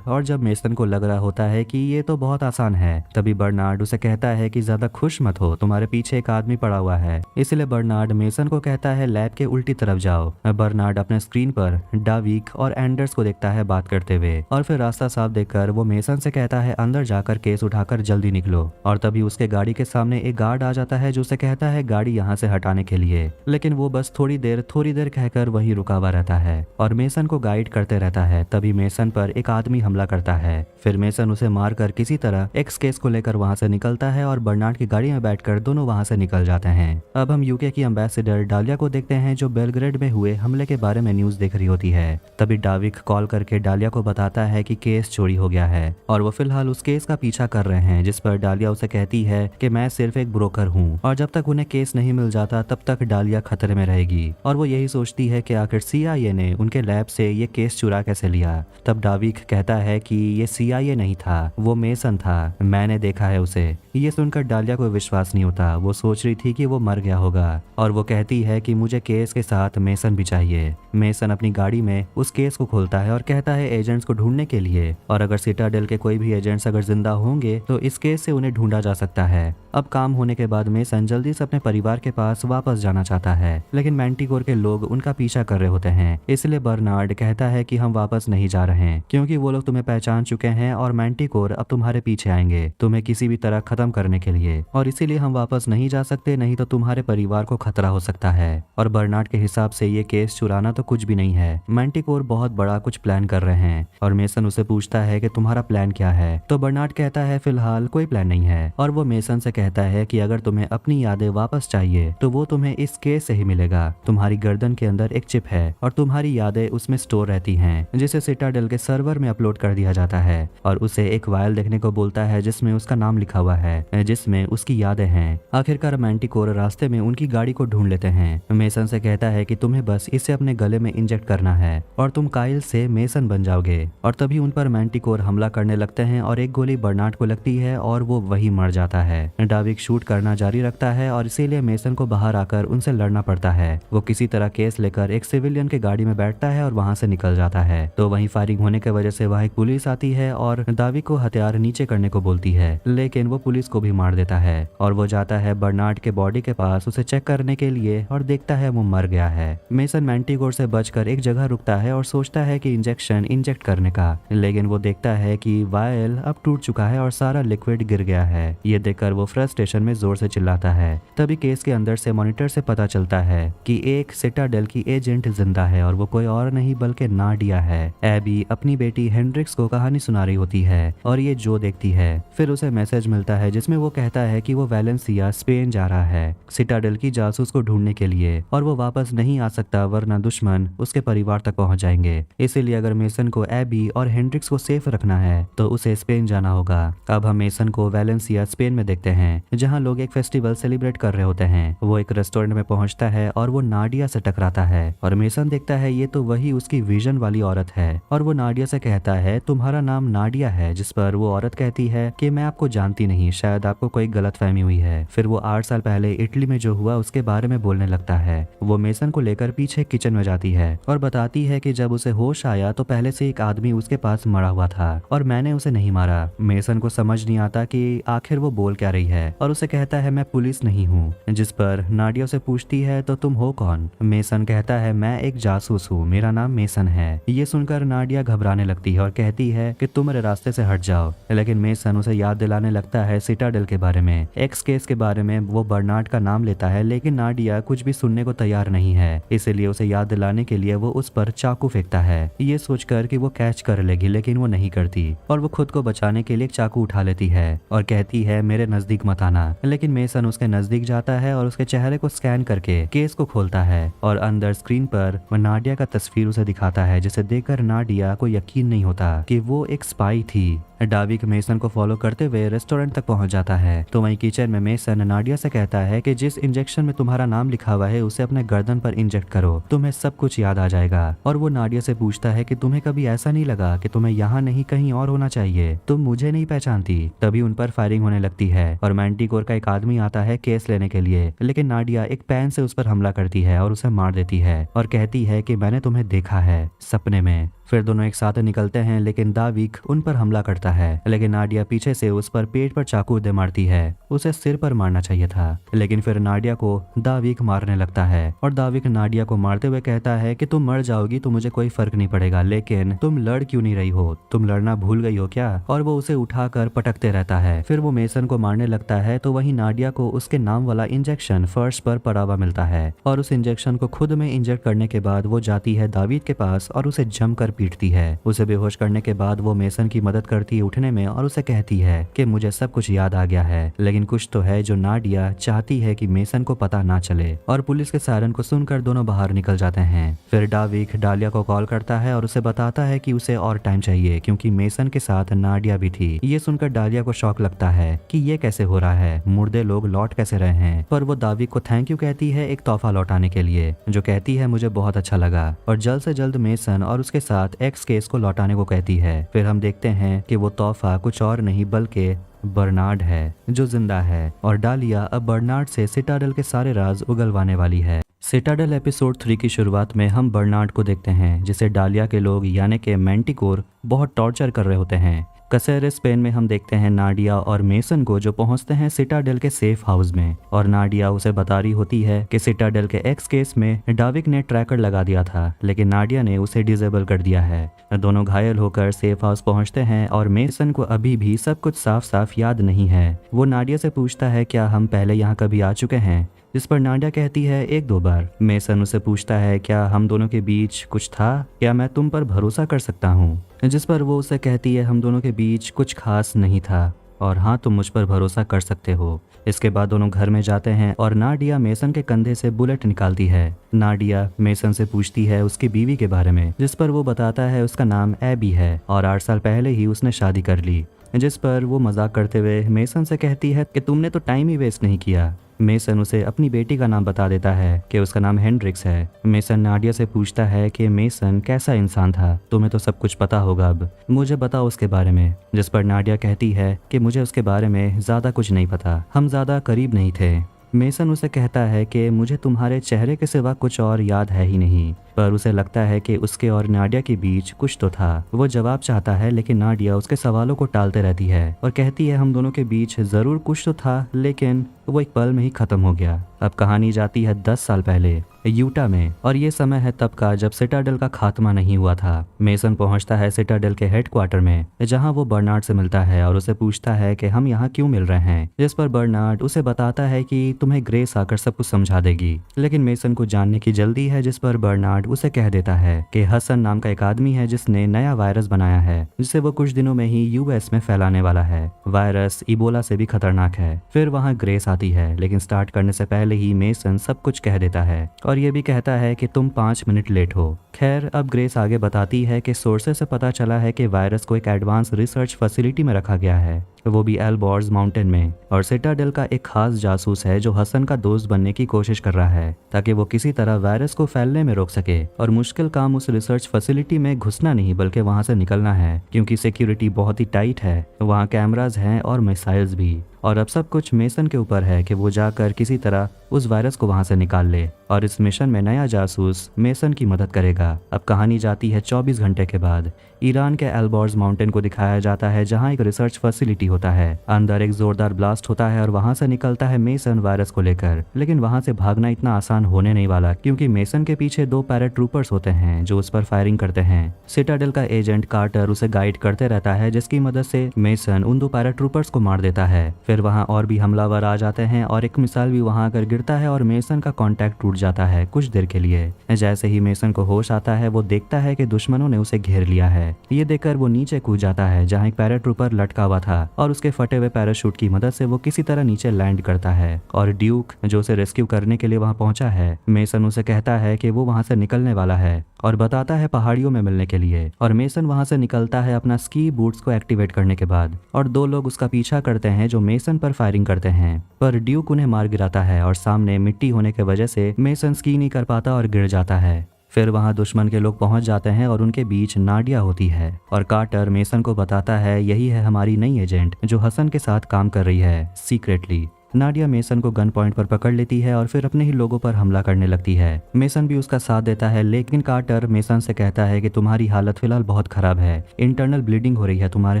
जब मेसन को लग रहा होता है कि ये तो बहुत आसान है, तभी बर्नार्ड उसे कहता है कि ज्यादा खुश मत हो, तुम्हारे पीछे एक आदमी पड़ा हुआ है। इसलिए बर्नार्ड मेसन को कहता है लैब के उल्टी तरफ जाओ। बर्नार्ड अपने स्क्रीन पर डाविक और एंडर्स को देखता है बात करते हुए, और फिर रास्ता साफ देखकर वो मेसन से कहता है अंदर जाकर केस उठाकर जल्दी निकलो। और तभी उसके गाड़ी के सामने एक गार्ड आ जाता है जो उसे कहता है गाड़ी यहाँ से हटाने के लिए, लेकिन वो बस थोड़ी देर कहकर वहीं रुका हुआ रहता है और मेसन को गाइड करते रहता है। तभी मेसन पर एक आदमी हमला करता है। फिर मेसन उसे मारकर किसी तरह एक्स केस को लेकर वहां से निकलता है और बर्नार्ड की गाड़ी में बैठकर दोनों वहां से निकल जाते हैं। अब हम यूके की एम्बेसडर डालिया को देखते हैं जो बेलग्रेड में हुए हमले के बारे में न्यूज देख रही होती है। तभी डाविक कॉल करके डालिया को बताता है कि केस चोरी हो गया है और वो फिलहाल उस केस का पीछा कर रहे हैं, जिस पर डालिया उसे कहती है कि मैं सिर्फ एक ब्रोकर हूँ और जब तक उन्हें केस नहीं मिल जाता तब तक डालिया खतरे में रहेगी। और वो यही सोचती है कि आखिर CIA ने उनके लैब से ये केस चुरा कैसे लिया। तब डाविक कहता है कि ये CIA नहीं था, वो मेसन था, मैंने देखा है उसे। ये सुनकर डालिया को विश्वास नहीं होता, वो सोच रही थी कि वो मर गया होगा और वो कहती है कि मुझे केस के साथ मेसन भी चाहिए। मेसन अपनी गाड़ी में उस केस को खोलता है और कहता है एजेंट्स को ढूंढने के लिए, और अगर सिटाडेल के कोई भी एजेंट्स अगर जिंदा होंगे तो इस केस से उन्हें ढूंढा जा सकता है। अब काम होने के बाद मेसन जल्दी से अपने परिवार के पास वापस जाना चाहता है, लेकिन मैंटिकोर के लोग उनका पीछा कर रहे होते हैं। इसलिए बर्नार्ड कहता है कि हम वापस नहीं जा रहे हैं क्योंकि वो लोग तुम्हें पहचान चुके हैं और मैंटिकोर अब तुम्हारे पीछे आएंगे तुम्हें किसी भी तरह खत्म करने के लिए, और इसीलिए हम वापस नहीं जा सकते, नहीं तो तुम्हारे परिवार को खतरा हो सकता है। और बर्नार्ड के हिसाब से ये केस चुराना तो कुछ भी नहीं है, मैंटिकोर बहुत बड़ा कुछ प्लान कर रहे हैं। और मेसन उसे पूछता है कि तुम्हारा प्लान क्या है, तो बर्नार्ड कहता है फिलहाल कोई प्लान नहीं है। और वो मेसन से कहता है कि अगर तुम्हें अपनी यादें वापस चाहिए तो वो तुम्हें इस केस से ही मिलेगा। तुम्हारी गर्दन के अंदर एक चिप है और तुम्हारी यादें उसमें स्टोर रहती हैं, जिसे सिटाडेल के सर्वर में अपलोड कर दिया जाता है। और उसे एक वायल देखने को बोलता है जिसमें उसका नाम लिखा हुआ है, जिसमें उसकी यादें हैं। आखिरकार मैंटिकोर रास्ते में उनकी गाड़ी को ढूंढ लेते हैं। मेसन से कहता है कि तुम्हें बस इसे अपने गले में इंजेक्ट करना है और तुम काइल से मेसन बन जाओगे। और तभी उन पर मैंटिकोर हमला करने लगते हैं और एक गोली बर्नार्ड को लगती है और वो वही मर जाता है। डाविक शूट करना जारी रखता है और इसीलिए मेसन को बाहर आकर उनसे लड़ना पड़ता है। वो किसी तरह केस लेकर एक सिविलियन की गाड़ी में बैठता है और वहां से निकल जाता है। तो वहीं फायरिंग होने की वजह से वहां एक पुलिस आती है और डाविक को हथियार नीचे करने को बोलती है, लेकिन वो पुलिस को भी मार देता है। और वो जाता है बर्नार्ड के बॉडी के पास उसे चेक करने के लिए और देखता है वो मर गया है। मेसन मैंटिकोर से बचकर एक जगह रुकता है और सोचता है कि इंजेक्शन इंजेक्ट करने का, लेकिन वो देखता है कि वायल अब टूट चुका है और सारा लिक्विड गिर गया है। ये देखकर वो फ्रस्ट्रेशन में जोर से चिल्लाता है। तभी केस के अंदर से मॉनिटर से पता चलता है कि एक सिटाडेल की एजेंट जिंदा है और वो कोई और नहीं बल्कि नाडिया है। एबी अपनी बेटी हेंड्रिक्स को कहानी सुना रही होती है और ये जो देखती है। फिर उसे मैसेज मिलता है जिसमें वो कहता है कि वो वैलेंसिया स्पेन जा रहा है सिटाडेल की जासूस को ढूंढने के लिए और वो वापस नहीं आ सकता वरना दुश्मन उसके परिवार तक पहुंच जाएंगे। इसीलिए अगर मेसन को एबी और हेंड्रिक्स को सेफ रखना है तो उसे स्पेन जाना होगा। अब हम मेसन को वैलेंसिया स्पेन में देखते हैं जहाँ लोग एक फेस्टिवल सेलिब्रेट कर रहे होते हैं। वो एक रेस्टोरेंट में पहुंचता है और वो नाडिया से टकराता है और मेसन देखता है ये तो वही उसकी विजन वाली औरत है और वो नाडिया से कहता है तुम्हारा नाम नाडिया है, जिस पर वो औरत कहती है कि मैं आपको जानती नहीं, शायद आपको कोई गलतफहमी हुई है। फिर वो 8 साल पहले इटली में जो हुआ उसके बारे में बोलने लगता है। वो मेसन को लेकर पीछे किचन में जाती है और बताती है कि जब उसे होश आया तो पहले से एक आदमी उसके पास मरा हुआ था और मैंने उसे नहीं मारा। मेसन को समझ नहीं आता कि आखिर वो बोल क्या रही है और उसे कहता है मैं पुलिस नहीं हूँ, जिस पर नाडिया से पूछती है तो तुम हो कौन? मेसन कहता है मैं एक जासूस हूँ, मेरा नाम मेसन है। ये सुनकर नाडिया घबराने लगती है और कहती है कि तुम मेरे रास्ते से हट जाओ, लेकिन मेसन उसे याद दिलाने लगता है सिटाडेल के बारे में, एक्स केस के बारे में। वो बर्नार्ड का नाम लेता है लेकिन नाडिया कुछ भी सुनने को तैयार नहीं है, इसलिए उसे याद दिलाने के लिए वो उस पर चाकू फेंकता है ये सोचकर कि वो कैच कर लेगी, लेकिन वो नहीं करती और वो खुद को बचाने के लिए एक चाकू उठा लेती है और कहती है मेरे नजदीक मत आना। लेकिन मेसन उसके नजदीक जाता है और उसके चेहरे को स्कैन करके केस को खोलता है और अंदर स्क्रीन पर नाडिया का तस्वीर उसे दिखाता है, जिसे देखकर नाडिया को यकीन नहीं होता कि वो एक स्पाई थी। डाविक मेसन को फॉलो करते हुए रेस्टोरेंट तक पहुंच जाता है तो वहीं किचन में मेसन नाडिया से कहता है कि जिस इंजेक्शन में तुम्हारा नाम लिखा हुआ है उसे अपने गर्दन पर इंजेक्ट करो, तुम्हें सब कुछ याद आ जाएगा। और वो नाडिया से पूछता है कि तुम्हें कभी ऐसा नहीं लगा कि तुम्हें यहाँ नहीं कहीं और होना चाहिए, तुम मुझे नहीं पहचानती? तभी उन पर फायरिंग होने लगती है और मैंटिकोर का एक आदमी आता है केस लेने के लिए, लेकिन नाडिया एक पेन से उस पर हमला करती है और उसे मार देती है और कहती है कि मैंने तुम्हें देखा है सपने में। फिर दोनों एक साथ निकलते हैं लेकिन दाविक उन पर हमला करता है, लेकिन नाडिया पीछे से उस पर पेट पर चाकू दे मारती है। उसे सिर पर मारना चाहिए था, लेकिन फिर नाडिया को दाविक मारने लगता है और दाविक नाडिया को मारते हुए कहता है कि तुम मर जाओगी तो मुझे कोई फर्क नहीं पड़ेगा, लेकिन तुम लड़ क्यों नहीं रही हो, तुम लड़ना भूल गई हो क्या? और वो उसे उठाकर पटकते रहता है। फिर वो मेसन को मारने लगता है तो वहीं नाडिया को उसके नाम वाला इंजेक्शन फर्श पर पड़ा हुआ मिलता है और उस इंजेक्शन को खुद में इंजेक्ट करने के बाद वो जाती है दाविद के पास और उसे जमकर पीटती है। उसे बेहोश करने के बाद वो मेसन की मदद करती है उठने में और उसे कहती है कि मुझे सब कुछ याद आ गया है, लेकिन कुछ तो है जो नाडिया चाहती है कि मेसन को पता ना चले। और पुलिस के सायरन को सुनकर दोनों बाहर निकल जाते हैं। फिर डाविक डालिया को कॉल करता है और उसे बताता है कि उसे और टाइम चाहिए क्योंकि मेसन के साथ नाडिया भी थी। ये सुनकर डालिया को शौक लगता है कि ये कैसे हो रहा है, मुर्दे लोग लौट कैसे रहे हैं। पर वो दाविक को थैंक यू कहती है एक तोहफा लौटाने के लिए, जो कहती है मुझे बहुत अच्छा लगा और जल्द से जल्द मेसन और उसके साथ एक्स केस को लौटाने को कहती है। फिर हम देखते हैं कि वो तोहफा कुछ और नहीं बल्कि बर्नार्ड है जो जिंदा है और डालिया अब बर्नार्ड से सिटाडेल के सारे राज उगलवाने वाली है। सिटाडेल एपिसोड 3 की शुरुआत में हम बर्नार्ड को देखते हैं जिसे डालिया के लोग यानी कि मैंटिकोर बहुत टॉर्चर कर रहे होते हैं। कसेरे स्पेन में हम देखते हैं नाडिया और मेसन को जो पहुंचते हैं सिटाडेल के सेफ हाउस में और नाडिया उसे बता रही होती है कि सिटाडेल के एक्स केस में डाविक ने ट्रैकर लगा दिया था, लेकिन नाडिया ने उसे डिसेबल कर दिया है। दोनों घायल होकर सेफ हाउस पहुंचते हैं और मेसन को अभी भी सब कुछ साफ साफ याद नहीं है। वो नाडिया से पूछता है क्या हम पहले यहाँ कभी आ चुके हैं, जिस पर नाडिया कहती है 1-2 बार। मेसन उसे पूछता है क्या हम दोनों के बीच कुछ था, क्या मैं तुम पर भरोसा कर सकता हूँ, जिस पर वो उसे कहती है हम दोनों के बीच कुछ खास नहीं था और हाँ तुम मुझ पर भरोसा कर सकते हो। इसके बाद दोनों घर में जाते हैं और नाडिया मेसन के कंधे से बुलेट निकालती है। नाडिया मेसन से पूछती है उसकी बीवी के बारे में, जिस पर वो बताता है उसका नाम एबी है और 8 साल पहले ही उसने शादी कर ली। जिस पर वो मजाक करते हुए मेसन से कहती है कि तुमने तो टाइम ही वेस्ट नहीं किया। मेसन उसे अपनी बेटी का नाम बता देता है कि उसका नाम हेंड्रिक्स है। मेसन नाडिया से पूछता है कि मेसन कैसा इंसान था, तुम्हें तो सब कुछ पता होगा, अब मुझे बताओ उसके बारे में। जिस पर नाडिया कहती है कि मुझे उसके बारे में ज़्यादा कुछ नहीं पता, हम ज़्यादा करीब नहीं थे। मेसन उसे कहता है कि मुझे तुम्हारे चेहरे के सिवा कुछ और याद है ही नहीं, पर उसे लगता है कि उसके और नाडिया के बीच कुछ तो था। वो जवाब चाहता है लेकिन नाडिया उसके सवालों को टालते रहती है और कहती है हम दोनों के बीच ज़रूर कुछ तो था, लेकिन वो एक पल में ही खत्म हो गया। अब कहानी जाती है 10 साल पहले यूटा में और ये समय है तब का जब सिटाडेल का खात्मा नहीं हुआ था। मेसन पहुंचता है सिटाडेल के हेडक्वार्टर में जहां वो बर्नार्ड से मिलता है और उसे पूछता है कि हम यहाँ क्यों मिल रहे हैं, जिस पर बर्नार्ड उसे बताता है कि तुम्हें ग्रेस आकर सब कुछ समझा देगी। लेकिन मेसन को जानने की जल्दी है, जिस पर बर्नार्ड उसे कह देता है कि हसन नाम का एक आदमी है जिसने नया वायरस बनाया है जिसे वो कुछ दिनों में ही यूएस में फैलाने वाला है। वायरस इबोला से भी खतरनाक है। फिर वहाँ ग्रेस आती है, लेकिन स्टार्ट करने से पहले ही मेसन सब कुछ कह देता है और ये भी कहता है कि तुम 5 मिनट लेट हो। खैर, अब ग्रेस आगे बताती है कि सोर्सेस से पता चला है कि वायरस को एक एडवांस रिसर्च फैसिलिटी में रखा गया है, वो भी एल्बोर्स माउंटेन में, और सिटाडेल का एक खास जासूस है जो हसन का दोस्त बनने की कोशिश कर रहा है ताकि वो किसी तरह वायरस को फैलने में रोक सके। और मुश्किल काम उस रिसर्च फैसिलिटी में घुसना नहीं बल्कि वहां से निकलना है, क्योंकि सिक्योरिटी बहुत ही टाइट है, वहाँ कैमराज हैं और मिसाइल्स भी। और अब सब कुछ मेसन के ऊपर है कि वो जाकर किसी तरह उस वायरस को वहां से निकाल ले, और इस मिशन में नया जासूस मेसन की मदद करेगा। अब कहानी जाती है 24 घंटे के बाद। ईरान के एल्बोर्स माउंटेन को दिखाया जाता है जहां एक रिसर्च फैसिलिटी होता है। अंदर एक जोरदार ब्लास्ट होता है और वहां से निकलता है मेसन वायरस को लेकर, लेकिन वहां से भागना इतना आसान होने नहीं वाला, क्योंकि मेसन के पीछे 2 पैराट्रूपर्स होते हैं जो उस पर फायरिंग करते हैं। सिटाडेल का एजेंट कार्टर उसे गाइड करते रहता है, जिसकी मदद से मेसन उन 2 पैराट्रूपर्स को मार देता है। फिर वहाँ और भी हमलावर आ जाते हैं और एक मिसाइल भी वहाँ आकर गिरता है और मेसन का कांटेक्ट टूट जाता है कुछ देर के लिए। जैसे ही मेसन को होश आता है वो देखता है कि दुश्मनों ने उसे घेर लिया है। ये देखकर वो नीचे कूद जाता है जहाँ एक पैराट्रूपर लटका हुआ था, और उसके फटे हुए पैराशूट की मदद से वो किसी तरह नीचे लैंड करता है। और ड्यूक जो उसे रेस्क्यू करने के लिए वहाँ पहुंचा है, मेसन उसे कहता है कि वो वहाँ से निकलने वाला है और बताता है पहाड़ियों में मिलने के लिए। और मेसन वहाँ से निकलता है अपना स्की बूट्स को एक्टिवेट करने के बाद, और 2 लोग उसका पीछा करते हैं जो मेसन पर फायरिंग करते हैं, पर ड्यूक उन्हें मार गिराता है और सामने मिट्टी होने की वजह से मेसन स्की नहीं कर पाता और गिर जाता है। फिर वहां दुश्मन के लोग पहुंच जाते हैं और उनके बीच नाडिया होती है, और कार्टर मेसन को बताता है यही है हमारी नई एजेंट जो हसन के साथ काम कर रही है सीक्रेटली। नाडिया मेसन को गन पॉइंट पर पकड़ लेती है और फिर अपने ही लोगों पर हमला करने लगती है। मेसन भी उसका साथ देता है, लेकिन कार्टर मेसन से कहता है कि तुम्हारी हालत फिलहाल बहुत खराब है, इंटरनल ब्लीडिंग हो रही है, तुम्हारे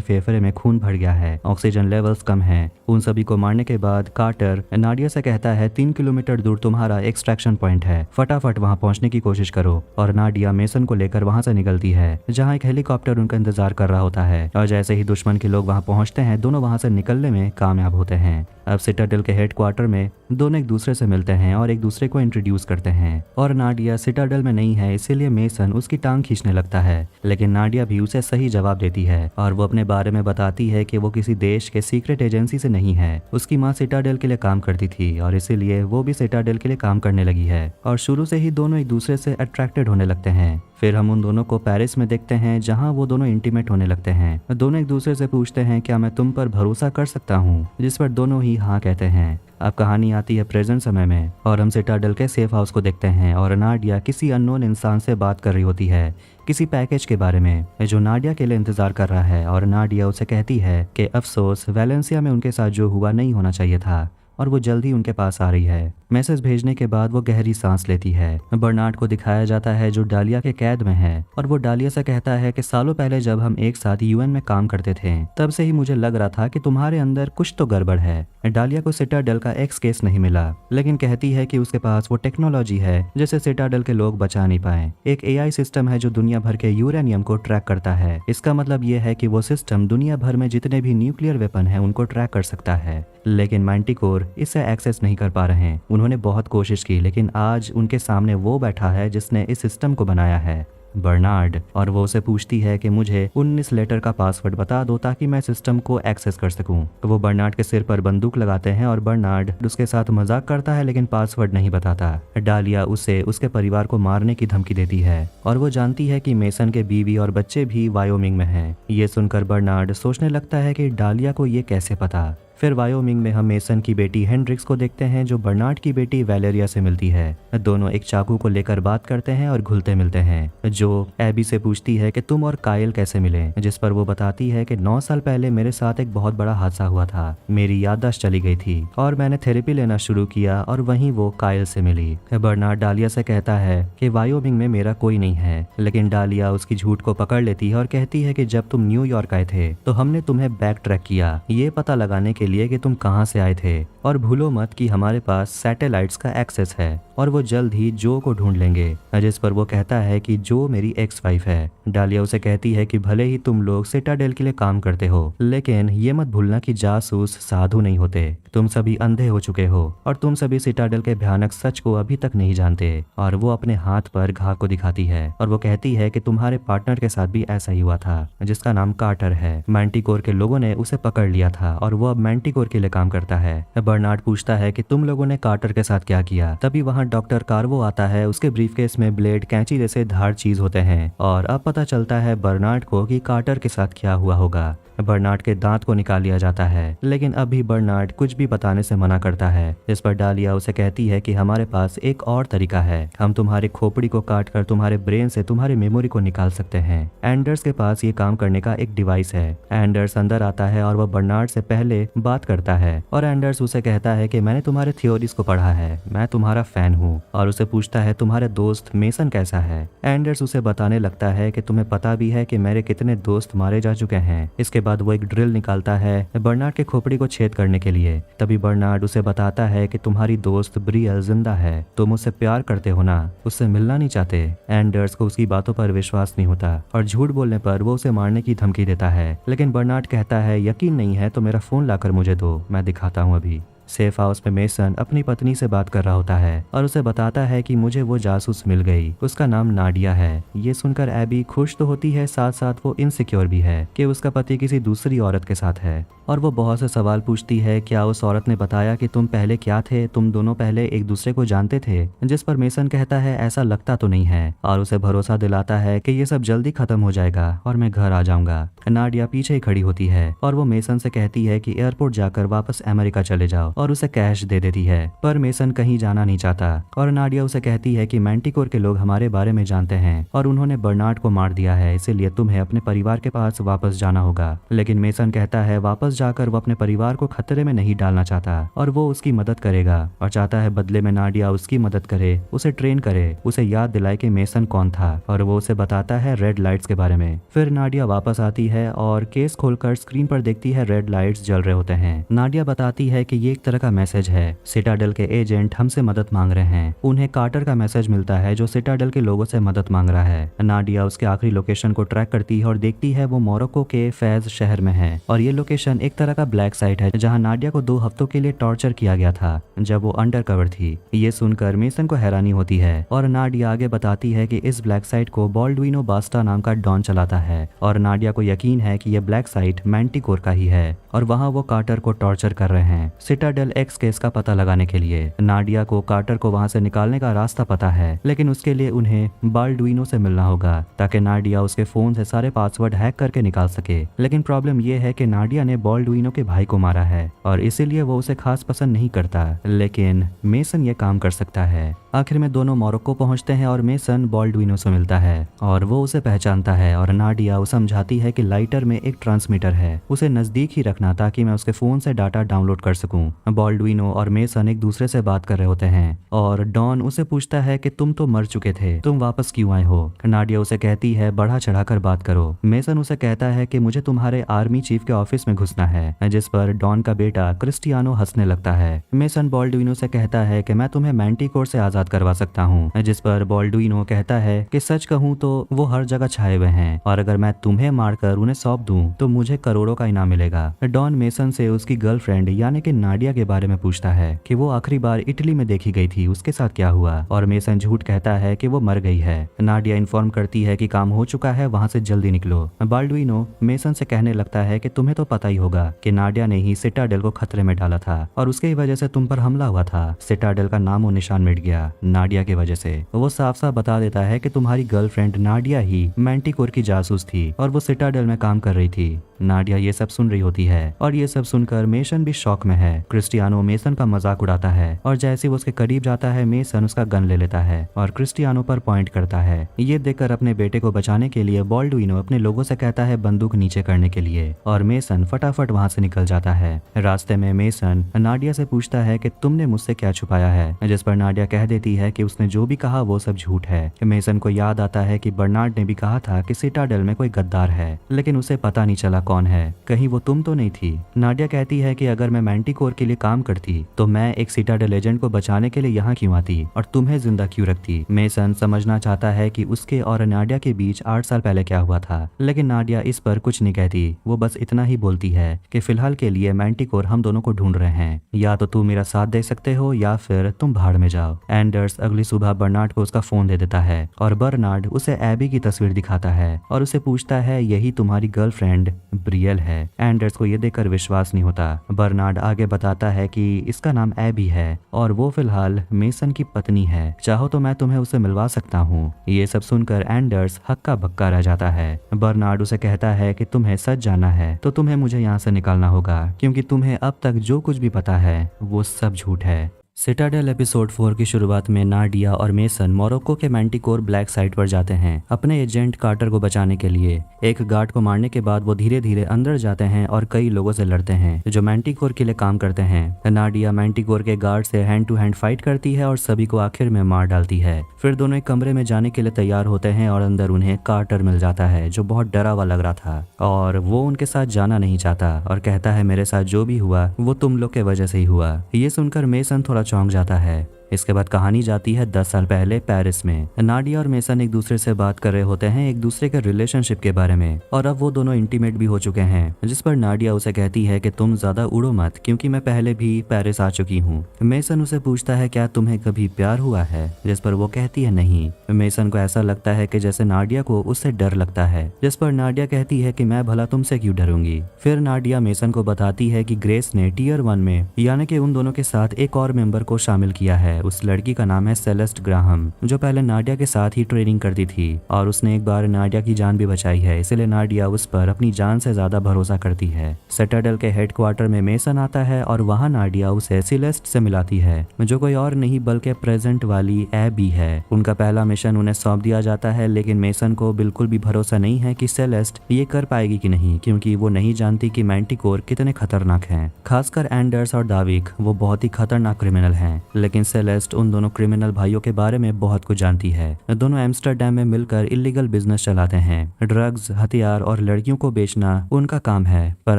फेफड़े में खून भर गया है, ऑक्सीजन लेवल्स कम है। उन सभी को मारने के बाद कार्टर नाडिया से कहता है 3 किलोमीटर दूर तुम्हारा एक्सट्रैक्शन पॉइंट है, फटाफट वहाँ पहुँचने की कोशिश करो। और नाडिया मेसन को लेकर वहाँ से निकलती है जहाँ एक हेलीकॉप्टर उनका इंतजार कर रहा होता है, और जैसे ही दुश्मन के लोग वहाँ पहुँचते हैं दोनों वहाँ से निकलने में कामयाब होते हैं। अब सिटाडेल के हेडक्वार्टर में दोनों एक दूसरे से मिलते हैं और एक दूसरे को इंट्रोड्यूस करते हैं, और नाडिया सिटाडेल में नहीं है इसीलिए मेसन उसकी टांग खींचने लगता है, लेकिन नाडिया भी उसे सही जवाब देती है और वो अपने बारे में बताती है कि वो किसी देश के सीक्रेट एजेंसी से नहीं है, उसकी माँ सिटाडेल के लिए काम करती थी और इसीलिए वो भी सिटाडेल के लिए काम करने लगी है, और शुरू से ही दोनों एक दूसरे से अट्रैक्टेड होने लगते हैं। फिर हम उन दोनों को पेरिस में देखते हैं जहां वो दोनों इंटीमेट होने लगते हैं। दोनों एक दूसरे से पूछते हैं क्या मैं तुम पर भरोसा कर सकता हूं, जिस पर दोनों ही हाँ कहते हैं। अब कहानी आती है प्रेजेंट समय में और हम सिटाडेल के सेफ हाउस को देखते हैं और नाडिया किसी अननोन इंसान से बात कर रही होती है किसी पैकेज के बारे में जो नाडिया के लिए इंतजार कर रहा है, और नाडिया उसे कहती है कि अफसोस वैलेंसिया में उनके साथ जो हुआ नहीं होना चाहिए था और वो जल्दी उनके पास आ रही है। मैसेज भेजने के बाद वो गहरी सांस लेती है। बर्नार्ड को दिखाया जाता है जो डालिया के कैद में है, और वो डालिया से कहता है कि सालों पहले जब हम एक साथ यूएन में काम करते थे तब से ही मुझे लग रहा था कि तुम्हारे अंदर कुछ तो गड़बड़ है। डालिया को सिटाडेल का एक्स केस नहीं मिला, लेकिन कहती है कि उसके पास वो टेक्नोलॉजी है जिसे सिटाडेल के लोग बचा नहीं पाए। एक एआई सिस्टम है जो दुनिया भर के यूरेनियम को ट्रैक करता है। इसका मतलब ये है कि वो सिस्टम दुनिया भर में जितने भी न्यूक्लियर वेपन है उनको ट्रैक कर सकता है, लेकिन मैंटिकोर इसे एक्सेस नहीं कर पा रहे हैं। उन्होंने बहुत कोशिश की, लेकिन आज उनके सामने वो बैठा है जिसने इस सिस्टम को बनाया है, बर्नार्ड, और वो उसे पूछती है कि मुझे 19 लेटर का पासवर्ड बता दो ताकि मैं सिस्टम को एक्सेस कर सकूं। वो बर्नार्ड के सिर पर बंदूक लगाते हैं और बर्नार्ड उसके साथ मजाक करता है लेकिन पासवर्ड नहीं बताता। डालिया उसे उसके परिवार को मारने की धमकी देती है और वो जानती है कि मेसन के बीवी और बच्चे भी वायोमिंग में हैं। ये सुनकर बर्नार्ड सोचने लगता है कि डालिया को ये कैसे पता। फिर वायोमिंग में हम मेसन की बेटी हेंड्रिक्स को देखते हैं जो बर्नार्ड की बेटी वैलेरिया से मिलती है। दोनों एक चाकू को लेकर बात करते हैं और घुलते मिलते हैं। जो एबी से पूछती है कि तुम और कायल कैसे मिले, जिस पर वो बताती है कि 9 साल पहले मेरे साथ एक बहुत बड़ा हादसा हुआ था, मेरी याददाश्त चली गई थी और मैंने थेरेपी लेना शुरू किया और वहीं वो कायल से मिली। बर्नार्ड डालिया से कहता है कि वायोमिंग में मेरा कोई नहीं है, लेकिन डालिया उसकी झूठ को पकड़ लेती है और कहती है कि जब तुम न्यूयॉर्क आए थे तो हमने तुम्हें बैक ट्रैक किया ये पता लगाने के लिए कि तुम कहां से आए थे, और भूलो मत कि हमारे पास सैटेलाइट्स का एक्सेस है और वो जल्द ही जो को ढूंढ लेंगे, जिस पर वो कहता है कि जो मेरी एक्स वाइफ है। डालिया उसे कहती है कि भले ही तुम लोग सिटाडेल के लिए काम करते हो, लेकिन ये मत भूलना कि जासूस साधु नहीं होते। तुम सभी अंधे हो चुके हो और तुम सभी सिटाडेल के भयानक सच को अभी तक नहीं जानते। और वो अपने हाथ पर घाव को दिखाती है और वो कहती है कि तुम्हारे पार्टनर के साथ भी ऐसा ही हुआ था, जिसका नाम कार्टर है। मैंटिकोर के लोगों ने उसे पकड़ लिया था और वो अब मैंटिकोर के लिए काम करता है। बर्नार्ड पूछता है कि तुम लोगों ने कार्टर के साथ क्या किया। तभी वहाँ डॉक्टर कार्वो आता है। उसके ब्रीफकेस में ब्लेड, कैंची जैसे धार चीज होते हैं और अब पता चलता है बर्नार्ड को कि कार्टर के साथ क्या हुआ होगा। बर्नार्ड के दांत को निकाल लिया जाता है, लेकिन अभी बर्नार्ड कुछ भी बताने से मना करता है। इस पर डालिया उसे कहती है कि हमारे पास एक और तरीका है, हम तुम्हारी खोपड़ी को काट कर तुम्हारे ब्रेन से तुम्हारी मेमोरी को निकाल सकते हैं। एंडर्स के पास ये काम करने का एक डिवाइस है। एंडर्स अंदर आता है और वह बर्नार्ड से पहले बात करता है और एंडर्स उसे कहता है कि मैंने तुम्हारे थ्योरीज को पढ़ा है, मैं तुम्हारा फैन हूँ। और उसे पूछता है तुम्हारे दोस्त मेसन कैसा है। एंडर्स उसे बताने लगता है कि तुम्हें पता भी है कि मेरे कितने दोस्त मारे जा चुके हैं। इसके बाद वो एक ड्रिल निकालता है बर्नार्ड के खोपड़ी को छेद करने के लिए। तभी बर्नार्ड उसे बताता है कि तुम्हारी दोस्त ब्रियल जिंदा है, तुम उससे प्यार करते हो ना, उससे मिलना नहीं चाहते। एंडर्स को उसकी बातों पर विश्वास नहीं होता और झूठ बोलने पर वो उसे मारने की धमकी देता है, लेकिन बर्नार्ड कहता है यकीन नहीं है तो मेरा फोन लाकर मुझे दो, मैं दिखाता हूँ अभी। सेफ हाउस में मेसन अपनी पत्नी से बात कर रहा होता है और उसे बताता है कि मुझे वो जासूस मिल गई, उसका नाम नाडिया है। ये सुनकर एबी खुश तो होती है, साथ साथ वो इनसिक्योर भी है कि उसका पति किसी दूसरी औरत के साथ है। और वो बहुत से सवाल पूछती है, क्या उस औरत ने बताया कि तुम पहले क्या थे, तुम दोनों पहले एक दूसरे को जानते थे। जिस पर मेसन कहता है ऐसा लगता तो नहीं है और उसे भरोसा दिलाता है कि ये सब जल्दी खत्म हो जाएगा और मैं घर आ जाऊंगा। नाडिया पीछे ही खड़ी होती है और वो मेसन से कहती है कि एयरपोर्ट जाकर वापस अमेरिका चले जाओ और उसे कैश दे देती है। पर मेसन कहीं जाना नहीं चाहता और नाडिया उसे कहती है कि मैंटिकोर के लोग हमारे बारे में जानते हैं और उन्होंने बर्नार्ड को मार दिया है, इसीलिए तुम्हें अपने परिवार के पास वापस जाना होगा। लेकिन मेसन कहता है वापस जाकर वो अपने परिवार को खतरे में नहीं डालना चाहता और वो उसकी मदद करेगा और चाहता है बदले में नाडिया उसकी मदद करे, उसे ट्रेन करे, उसे याद दिलाए कि मेसन कौन था और वो उसे बताता है रेड लाइट्स के बारे में। फिर नाडिया वापस आती है और केस खोलकर स्क्रीन पर देखती है रेड लाइट्स जल रहे होते हैं। नाडिया बताती है कि ये एक तरह का मैसेज है, सिटाडेल के एजेंट हमसे मदद मांग रहे हैं। उन्हें कार्टर का मैसेज मिलता है जो सिटाडेल के लोगों से मदद मांग रहा है। नाडिया उसके आखिरी लोकेशन को ट्रैक करती है और देखती है वो मोरक्को के फैज शहर में है और ये लोकेशन एक तरह का ब्लैक साइट है जहां नाडिया को 2 हफ्तों के लिए टॉर्चर किया गया था जब वो अंडर कवर थी। ये सुनकर मेसन को हैरानी होती है और नाडिया आगे बताती है कि इस ब्लैक साइट को बॉल्डविनो बास्टा नाम का डॉन चलाता है और नाडिया को यकीन है कि यह ब्लैक साइट मैंटिकोर का ही है और वहाँ वो कार्टर को टॉर्चर कर रहे हैं सिटाडेल एक्स केस का पता लगाने के लिए। नाडिया को कार्टर को वहाँ से निकालने का रास्ता पता है, लेकिन उसके लिए उन्हें बाल्डविनो से मिलना होगा ताकि नाडिया उसके फोन से सारे पासवर्ड हैक करके निकाल सके। लेकिन प्रॉब्लम ये है कि नाडिया ने बाल्डविनो के भाई को मारा है और इसीलिए वो उसे खास पसंद नहीं करता, लेकिन मेसन ये काम कर सकता है। आखिर में दोनों मोरक्को पहुंचते हैं और मेसन बाल्डविनो से मिलता है और वो उसे पहचानता है और नाडिया उसे समझाती है कि लाइटर में एक ट्रांसमीटर है, उसे नजदीक ही रखना ताकि मैं उसके फोन से डाटा डाउनलोड कर सकूं। बाल्डविनो और मेसन एक दूसरे से बात कर रहे होते हैं और डॉन उसे पूछता है कि तुम तो मर चुके थे, तुम वापस क्यों आए हो। नाडिया उसे कहती है बढ़ा चढ़ाकर बात करो। मेसन उसे कहता है कि मुझे तुम्हारे आर्मी चीफ के ऑफिस में घुसना है, जिस पर डॉन का बेटा क्रिस्टियानो हंसने लगता है। मेसन बाल्डविनो से कहता है कि मैं तुम्हें मैंटिकोर से आजाद करवा सकता हूँ, जिस पर बाल्डविनो कहता है कि सच कहूँ तो वो हर जगह छाए हुए हैं और अगर मैं तुम्हें मारकर उन्हें सौंप दूं तो मुझे करोड़ों का इनाम मिलेगा। डॉन मेसन से उसकी गर्लफ्रेंड यानी कि नाडिया के बारे में पूछता है कि वो आखिरी बार इटली में देखी गई थी, उसके साथ क्या हुआ, और मेसन झूठ कहता है कि वो मर गई है। नाडिया इन्फॉर्म करती है कि काम हो चुका है, वहाँ से जल्दी निकलो। बाल्डविनो मेसन से कहने लगता है कि तुम्हें तो पता ही होगा कि नाडिया ने ही सिटाडेल को खतरे में डाला था और उसके वजह से तुम पर हमला हुआ था। सिटाडेल का नामो निशान मिट गया नाडिया की वजह से। वो साफ साफ बता देता है कि तुम्हारी गर्लफ्रेंड नाडिया ही मैंटिकोर की जासूस थी और वो सिटाडेल में काम कर रही थी। नाडिया ये सब सुन रही होती है और ये सब सुनकर मेसन भी शॉक में है। क्रिस्टियानो मेसन का मजाक उड़ाता है और जैसे वो उसके करीब जाता है मेसन उसका गन ले लेता है और क्रिस्टियानो पर पॉइंट करता है। ये देखकर अपने बेटे को बचाने के लिए बाल्डविनो अपने लोगों से कहता है बंदूक नीचे करने के लिए और मेसन फटाफट फटाफट वहाँ से निकल जाता है। रास्ते में मेसन नाडिया से पूछता है कि तुमने मुझसे क्या छुपाया है, जिस पर नाडिया कह देती है कि उसने जो भी कहा वो सब झूठ है। मेसन को याद आता है कि बर्नार्ड ने भी कहा था कि सिटाडेल में कोई गद्दार है, लेकिन उसे पता नहीं चला कौन है। कहीं वो तुम तो नहीं थी। नाडिया कहती है कि अगर मैं मैंटिकोर के लिए काम करती तो मैं एक सिटाडेल एजेंट को बचाने के लिए यहाँ क्यों आती और तुम्हें जिंदा क्यों रखती। मेसन समझना चाहता है कि उसके और नाडिया के बीच 8 साल पहले क्या हुआ था, लेकिन नाडिया इस पर कुछ नहीं कहती। वो बस इतना ही बोलती है कि फिलहाल के लिए मैंटिकोर हम दोनों को ढूंढ रहे हैं, या तो तू मेरा साथ दे सकते हो या फिर तुम भाड़ में जाओ। एंडर्स अगली सुबह बर्नार्ड को उसका फोन दे देता है और बर्नार्ड उसे एबी की तस्वीर दिखाता है और उसे पूछता है यही तुम्हारी गर्लफ्रेंड ब्रियल है। एंडर्स को यह देखकर विश्वास नहीं होता। बर्नार्ड आगे बताता है कि इसका नाम एबी है और वो फिलहाल मेसन की पत्नी है, चाहो तो मैं तुम्हें उसे मिलवा सकता हूँ। ये सब सुनकर एंडर्स हक्का बक्का रह जाता है। बर्नार्ड उसे कहता है कि तुम्हें सच जानना है तो तुम्हें मुझे यहाँ से निकालना होगा, क्योंकि तुम्हें अब तक जो कुछ भी पता है वो सब झूठ है। सिटाडेल एपिसोड 4 की शुरुआत में नाडिया और मेसन मोरक्को के मैंटिकोर ब्लैक साइट पर जाते हैं अपने एजेंट कार्टर को बचाने के लिए। एक गार्ड को मारने के बाद वो धीरे धीरे अंदर जाते हैं और कई लोगों से लड़ते हैं जो मैंटिकोर के लिए काम करते हैं। नाडिया मैंटिकोर के गार्ड से हैंड टू हैंड फाइट करती है और सभी को आखिर में मार डालती है। फिर दोनों एक कमरे में जाने के लिए तैयार होते हैं और अंदर उन्हें कार्टर मिल जाता है जो बहुत डरा हुआ लग रहा था और वो उनके साथ जाना नहीं चाहता और कहता है मेरे साथ जो भी हुआ वो तुम लोग के वजह से ही हुआ। ये सुनकर मेसन थोड़ा चौंक जाता है। इसके बाद कहानी जाती है 10 साल पहले पेरिस में। नाडिया और मेसन एक दूसरे से बात कर रहे होते हैं एक दूसरे के रिलेशनशिप के बारे में और अब वो दोनों इंटीमेट भी हो चुके हैं, जिस पर नाडिया उसे कहती है कि तुम ज्यादा उड़ो मत क्योंकि मैं पहले भी पेरिस आ चुकी हूँ। मेसन उसे पूछता है क्या तुम्हें कभी प्यार हुआ है, जिस पर वो कहती है नहीं। मेसन को ऐसा लगता है कि जैसे नाडिया को उससे डर लगता है, जिस पर नाडिया कहती है कि मैं भला तुमसे क्यों डरूंगी। फिर नाडिया मेसन को बताती है कि ग्रेस ने टियर 1 में यानी कि उन दोनों के साथ एक और मेंबर को शामिल किया है। उस लड़की का नाम है सेलेस्ट ग्राहम, जो पहले नाडिया के साथ ही ट्रेनिंग करती थी और उसने एक बार नाडिया की जान भी बचाई है, इसलिए नाडिया उस पर अपनी जान से ज्यादा भरोसा करती है। सिटाडेल के हेडक्वार्टर में मेसन आता है और वहाँ नाडिया उसे सेलेस्ट से मिलाती है, जो कोई और नहीं बल्कि प्रेजेंट वाली एबी है। उनका पहला मिशन उन्हें सौंप दिया जाता है, लेकिन मेसन को बिल्कुल भी भरोसा नहीं है कि सेलेस्ट ये कर पाएगी कि नहीं, क्योंकि वो नहीं जानती कि मैंटिकोर कितने खतरनाक हैं। खासकर एंडर्स और डाविक, वो बहुत ही खतरनाक क्रिमिनल हैं, लेकिन सेलेस्ट उन दोनों क्रिमिनल भाइयों के बारे में बहुत कुछ जानती है। दोनों एम्स्टर्डम में मिलकर इलीगल बिजनेस चलाते हैं। ड्रग्स, हथियार और लड़कियों को बेचना उनका काम है, पर